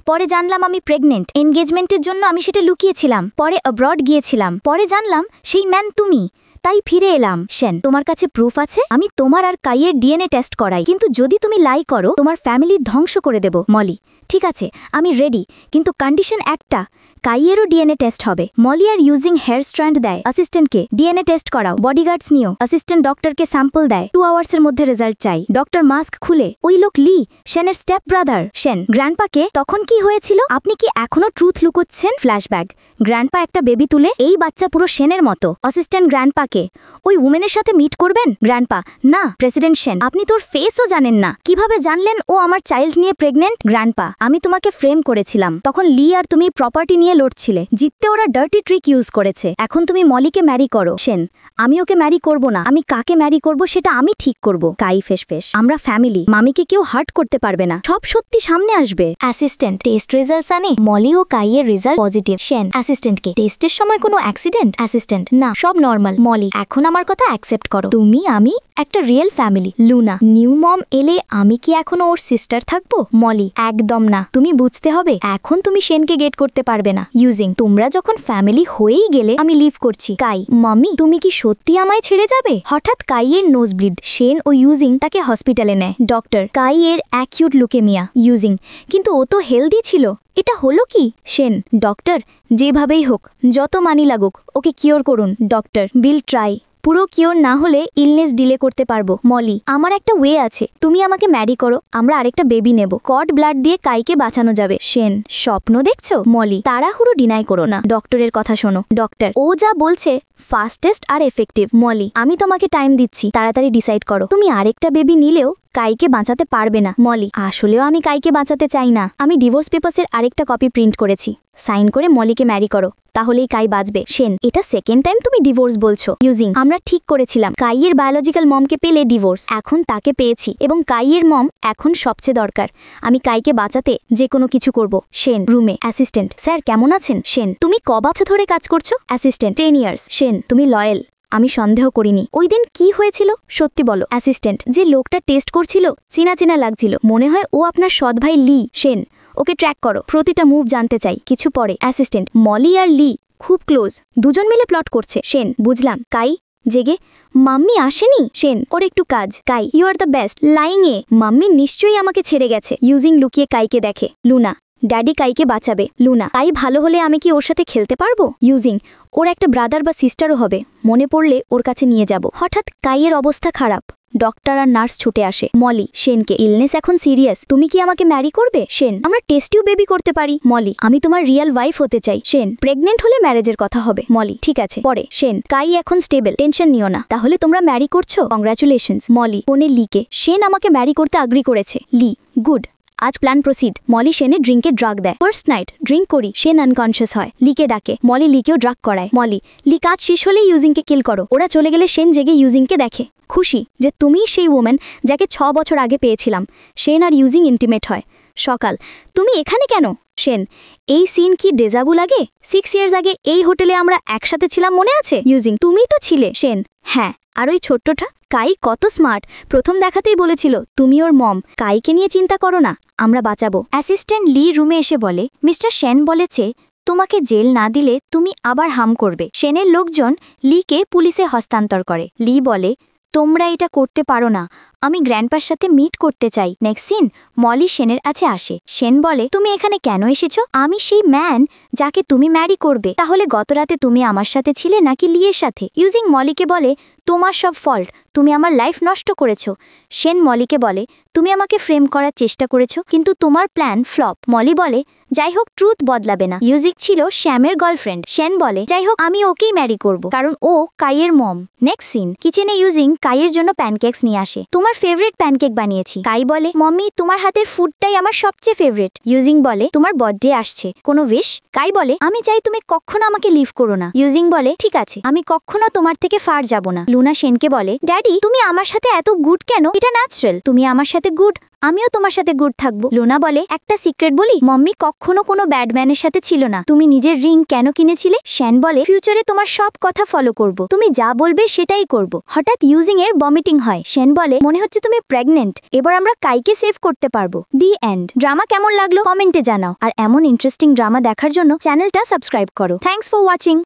পরে জানলাম আমি প্রেগনেন্ট। এনগেজমেন্টের জন্য আমি সেটা লুকিয়েছিলাম। পরে অ্যাব্রড গিয়েছিলাম। পরে জানলাম সেই ম্যান তুমি। তাই ফিরে এলাম। সেন, তোমার কাছে প্রুফ আছে? আমি তোমার আর কাইয়ের ডিএনএ টেস্ট করাই, কিন্তু যদি তুমি লাই করো তোমার ফ্যামিলি ধ্বংস করে দেব। মলি, ঠিক আছে, আমি রেডি, কিন্তু কন্ডিশন একটা, কাইয়েরও ডিএনএ টেস্ট হবে। মলি আর ইউজিং হেয়ার স্ট্র্যান্ড দেয় অ্যাসিস্ট্যান্টকে, ডিএনএ টেস্ট করাও। বডিগার্ডস নিও। অ্যাসিস্ট্যান্ট ডক্টরকে স্যাম্পল দেয়। 2 আওয়ার্সের মধ্যে রেজাল্ট চাই। ডক্টর মাস্ক খুলে, ওই লোক লি, সেনের স্টেপ ব্রাদার। সেন, গ্র্যান্ডপাকে তখন কি হয়েছিল? আপনি কি এখনো ট্রুথ লুকোচ্ছেন? ফ্ল্যাশব্যাক, গ্র্যান্ডপা একটা বেবি তুলে, এই বাচ্চা পুরো সেনের মতো। অ্যাসিস্ট্যান্ট গ্র্যান্ডপাকে, ওই উমেনের সাথে মিট করবেন? গ্র্যান্ডপা, না প্রেসিডেন্ট সেন, আপনি তোর ফেসও জানেন না, কিভাবে জানলেন ও আমার চাইল্ড নিয়ে প্রেগনেন্ট? গ্র্যান্ডপা, আমি তোমাকে ফ্রেম করেছিলাম, তখন লি আর তুমি প্রপার্টি নিয়ে লড়ছিলে, জিততে ওরা ডার্টি ট্রিক ইউজ করেছে। এখন তুমি মলিকে ম্যারি করো। সেন, আমি ওকে ম্যারি করব না। আমি কাকে ম্যারি করব সেটা আমি ঠিক করব। কাই ফেস, আমরা ফ্যামিলি, মামিকে কেউ হার্ট করতে পারবে না, সব সত্যি সামনে আসবে। অ্যাসিস্ট্যান্ট, টেস্ট রেজাল্টস আনে। মলি ও কাইয়ের রেজাল্ট পজিটিভ। সেন, অ্যাসিস্ট্যান্টকে, টেস্টের সময় কোনো অ্যাক্সিডেন্ট? অ্যাসিস্ট্যান্ট, না, সব নর্মাল। মলি, এখন আমার কথা অ্যাকসেপ্ট করো, তুমি আমি একটা real family. Luna, new mom এলে আমি কি এখনো ওর সিস্টার থাকবো? মলি, একদম না, তুমি বুঝতে হবে এখন তুমি সেনকে গেট করতে পারবে না। ইউজিং, তোমরা যখন ফ্যামিলি হয়েই গেলে আমি লিভ করছি। কাই, মাম্মি, তুমি কি সত্যি আমায় ছেড়ে যাবে? হঠাৎ কাইয়ের নোজ ব্লিড। সেন ও ইউজিং তাকে হসপিটালে নেয়। ডক্টর, কাইয়ের অ্যাকিউট লুকেমিয়া। ইউজিং, কিন্তু ও তো হেলদি ছিল, এটা হলো কি? সেন, ডক্টর, যেভাবেই হোক, যত মানি লাগুক, ওকে কিওর করুন। ডক্টর, বিল ট্রাই। পুরো কিওর না হলে ইলনেস ডিলে করতে পারবো। মলি, আমার একটা ওয়ে আছে, তুমি আমাকে ম্যারি করো, আমরা আরেকটা বেবি নেব, কড ব্লাড দিয়ে কাইকে বাঁচানো যাবে। সেন, স্বপ্ন দেখছো? মলি, তাড়াহুড়ো ডিনাই করো না, ডক্টরের কথা শোনো। ডক্টর, ও যা বলছে ফাস্টেস্ট আর এফেক্টিভ। মলি, আমি তোমাকে টাইম দিচ্ছি, তাড়াতাড়ি ডিসাইড করো। তুমি আরেকটা বেবি নিলেও কাইকে বাঁচাতে পারবে না। মলি, আসলেও আমি কাইকে বাঁচাতে চাই না। আমি ডিভোর্স পেপারসের আরেকটা কপি প্রিন্ট করেছি, সাইন করে মলিকে ম্যারি করো, তাহলেই কাই বাঁচবে। সেন, এটা সেকেন্ড টাইম তুমি ডিভোর্স বলছো। ইউজিং, আমরা ঠিক করেছিলাম কাইয়ের বায়োলজিক্যাল মমকে পেলে ডিভোর্স, এখন তাকে পেয়েছি এবং কাইয়ের মম এখন সবচেয়ে দরকার। আমি কাইকে বাঁচাতে যে কোনো কিছু করব। সেন, রুমে। অ্যাসিস্ট্যান্ট, স্যার কেমন আছেন? সেন, তুমি ক বছর ধরে কাজ করছো? Assistant, 10 years. সেন, তুমি লয়াল, আমি সন্দেহ করিনি। ওই দিন কি হয়েছিল সত্যি বলো। অ্যাসিস্ট্যান্ট, যে লোকটা টেস্ট করছিল চেনা চেনা লাগছিল, মনে হয় ও আপনার সৎ ভাই লি। সেন, ওকে ট্র্যাক করো, প্রতিটা মুভ জানতে চাই। কিছু পরে। অ্যাসিস্ট্যান্ট, মলি আর লি খুব ক্লোজ, দুজন মিলে প্লট করছে। সেন, বুঝলাম। কাই, জেগে, মাম্মি আসেনি? সেন, ওর একটু কাজ। Kai, you are the best. Lying a, mummy নিশ্চয়ই আমাকে ছেড়ে গেছে। ইউজিং লুকিয়ে কাইকে দেখে। লুনা, ড্যাডি কাইকে বাঁচাবে। লুনা, কাই ভালো হলে আমি কি ওর সাথে খেলতে পারবো? ইউজিং, ওর একটা ব্রাদার বা সিস্টারও হবে, মনে পড়লে ওর কাছে নিয়ে যাব। হঠাৎ কাইয়ের অবস্থা খারাপ, ডক্টর আর নার্স ছুটে আসে। মলি, শেনকে, ইলনেস এখন সিরিয়াস, তুমি কি আমাকে ম্যারি করবে? শেন, আমরা টেস্টিও বেবি করতে পারি। মলি, আমি তোমার রিয়েল ওয়াইফ হতে চাই। শেন, প্রেগনেন্ট হলে ম্যারেজের কথা হবে। মলি, ঠিক আছে। পরে শেন, কাই এখন স্টেবল, টেনশন নিও না। তাহলে তোমরা ম্যারি করছো? কংগ্রাচুলেশনস। মলি, ফোনে লিকে, শেন আমাকে ম্যারি করতে আগ্রি করেছে। লি, গুড, আজ প্ল্যান প্রসিড। মলি শেনে ড্রিঙ্কে ড্রাগ দেয়। ফার্স্ট নাইট ড্রিঙ্ক করি, শেন আনকনশিয়াস হয়। লিকে ডাকে, মলি লিকেও ড্রাগ করায়। মলি, লি কাজ শেষ হলেই ইউজিংকে কিল করো। ওরা চলে গেলে শেন জেগে ইউজিংকে দেখে, খুশি যে তুমিই সেই ওম্যান যাকে 6 বছর আগে পেয়েছিলাম। শেন আর ইউজিং ইন্টিমেট হয়। সকাল, তুমি এখানে কেন? শেন, এই সিন কি ডেজাবু লাগে? 6 ইয়ার্স আগে এই হোটেলে আমরা একসাথে ছিলাম, মনে আছে? ইউজিং, তুমিই তো ছিলে। শেন, হ্যাঁ, আর ওই ছোট্টটা? কাই কত স্মার্ট, প্রথম দেখাতেই বলেছিল তুমি ওর মম। কাইকে নিয়ে চিন্তা করো না, আমরা বাঁচাবো। অ্যাসিস্ট্যান্ট লি রুমে এসে বলে, মিস্টার শেন বলেছে তোমাকে জেল না দিলে তুমি আবার হাম করবে। শেনের লোকজন লিকে পুলিশে হস্তান্তর করে। লি বলে, তোমরা এটা করতে পারো না, আমি গ্র্যান্ডপার সাথে মিট করতে চাই। নেক্সট সিন, মলি শেনের কাছে আসে। শেন বলে, তুমি এখানে কেন এসেছো? আমি সেই ম্যান যাকে তুমি ম্যারি করবে। তাহলে গতরাতে তুমি আমার সাথে ছিলে নাকি লিয়ের সাথে? ইউজিং মলিকে বলে, তোমার সব ফল্ট, তুমি আমার লাইফ নষ্ট করেছো। শেন মলিকে বলে, তুমি আমাকে ফ্রেম করার চেষ্টা করেছো, কিন্তু তোমার প্ল্যান ফ্লপ। মলি বলে, যাই হোক ট্রুথ বদলাবে না। ইউজিং ছিল শ্যামের গার্লফ্রেন্ড। শেন বলে, যাই হোক আমি ওকেই ম্যারি করব, কারণ ও কাইয়ের মম। নেক্সট সিন, কিচেনে ইউজিং কাইয়ের জন্য প্যানকেকস নিয়ে আসে। তোমার ফেভারিট প্যানকেক বানিয়েছি। কাই বলে, মম্মি তোমার হাতের ফুডটাই আমার সবচেয়ে ফেভারিট। ইউজিং বলে, তোমার বার্থডে আসছে, কোনো উইশ? কাই বলে, আমি চাই তুমি কখনো আমাকে লিভ করো না। ইউজিং বলে, ঠিক আছে, আমি কখনো তোমার থেকে ফার যাব না। লুনা শেনকে বলে, ড্যাডি তুমি আমার সাথে এত গুড কেন? এটা ন্যাচারাল, তুমি আমার সাথে গুড, আমিও তোমার সাথে গুড থাকবো। লুনা বলে, একটা সিক্রেট বলি, মম্মি কখনো কোনো ব্যাডম্যানের সাথে ছিল না। তুমি নিজের রিং কেন কিনেছিলে? শ্যান বলে, ফিউচারে তোমার সব কথা ফলো করব, তুমি যা বলবে সেটাই করব। হঠাৎ ইউজিং এর ভমিটিং হয়। শ্যান বলে, মনে হচ্ছে তুমি প্রেগনেন্ট, এবার আমরা কাইকে সেভ করতে পারবো। The end. ড্রামা কেমন লাগলো কমেন্টে জানাও, আর এমন ইন্টারেস্টিং ড্রামা দেখার জন্য চ্যানেলটা সাবস্ক্রাইব করো। Thanks for watching.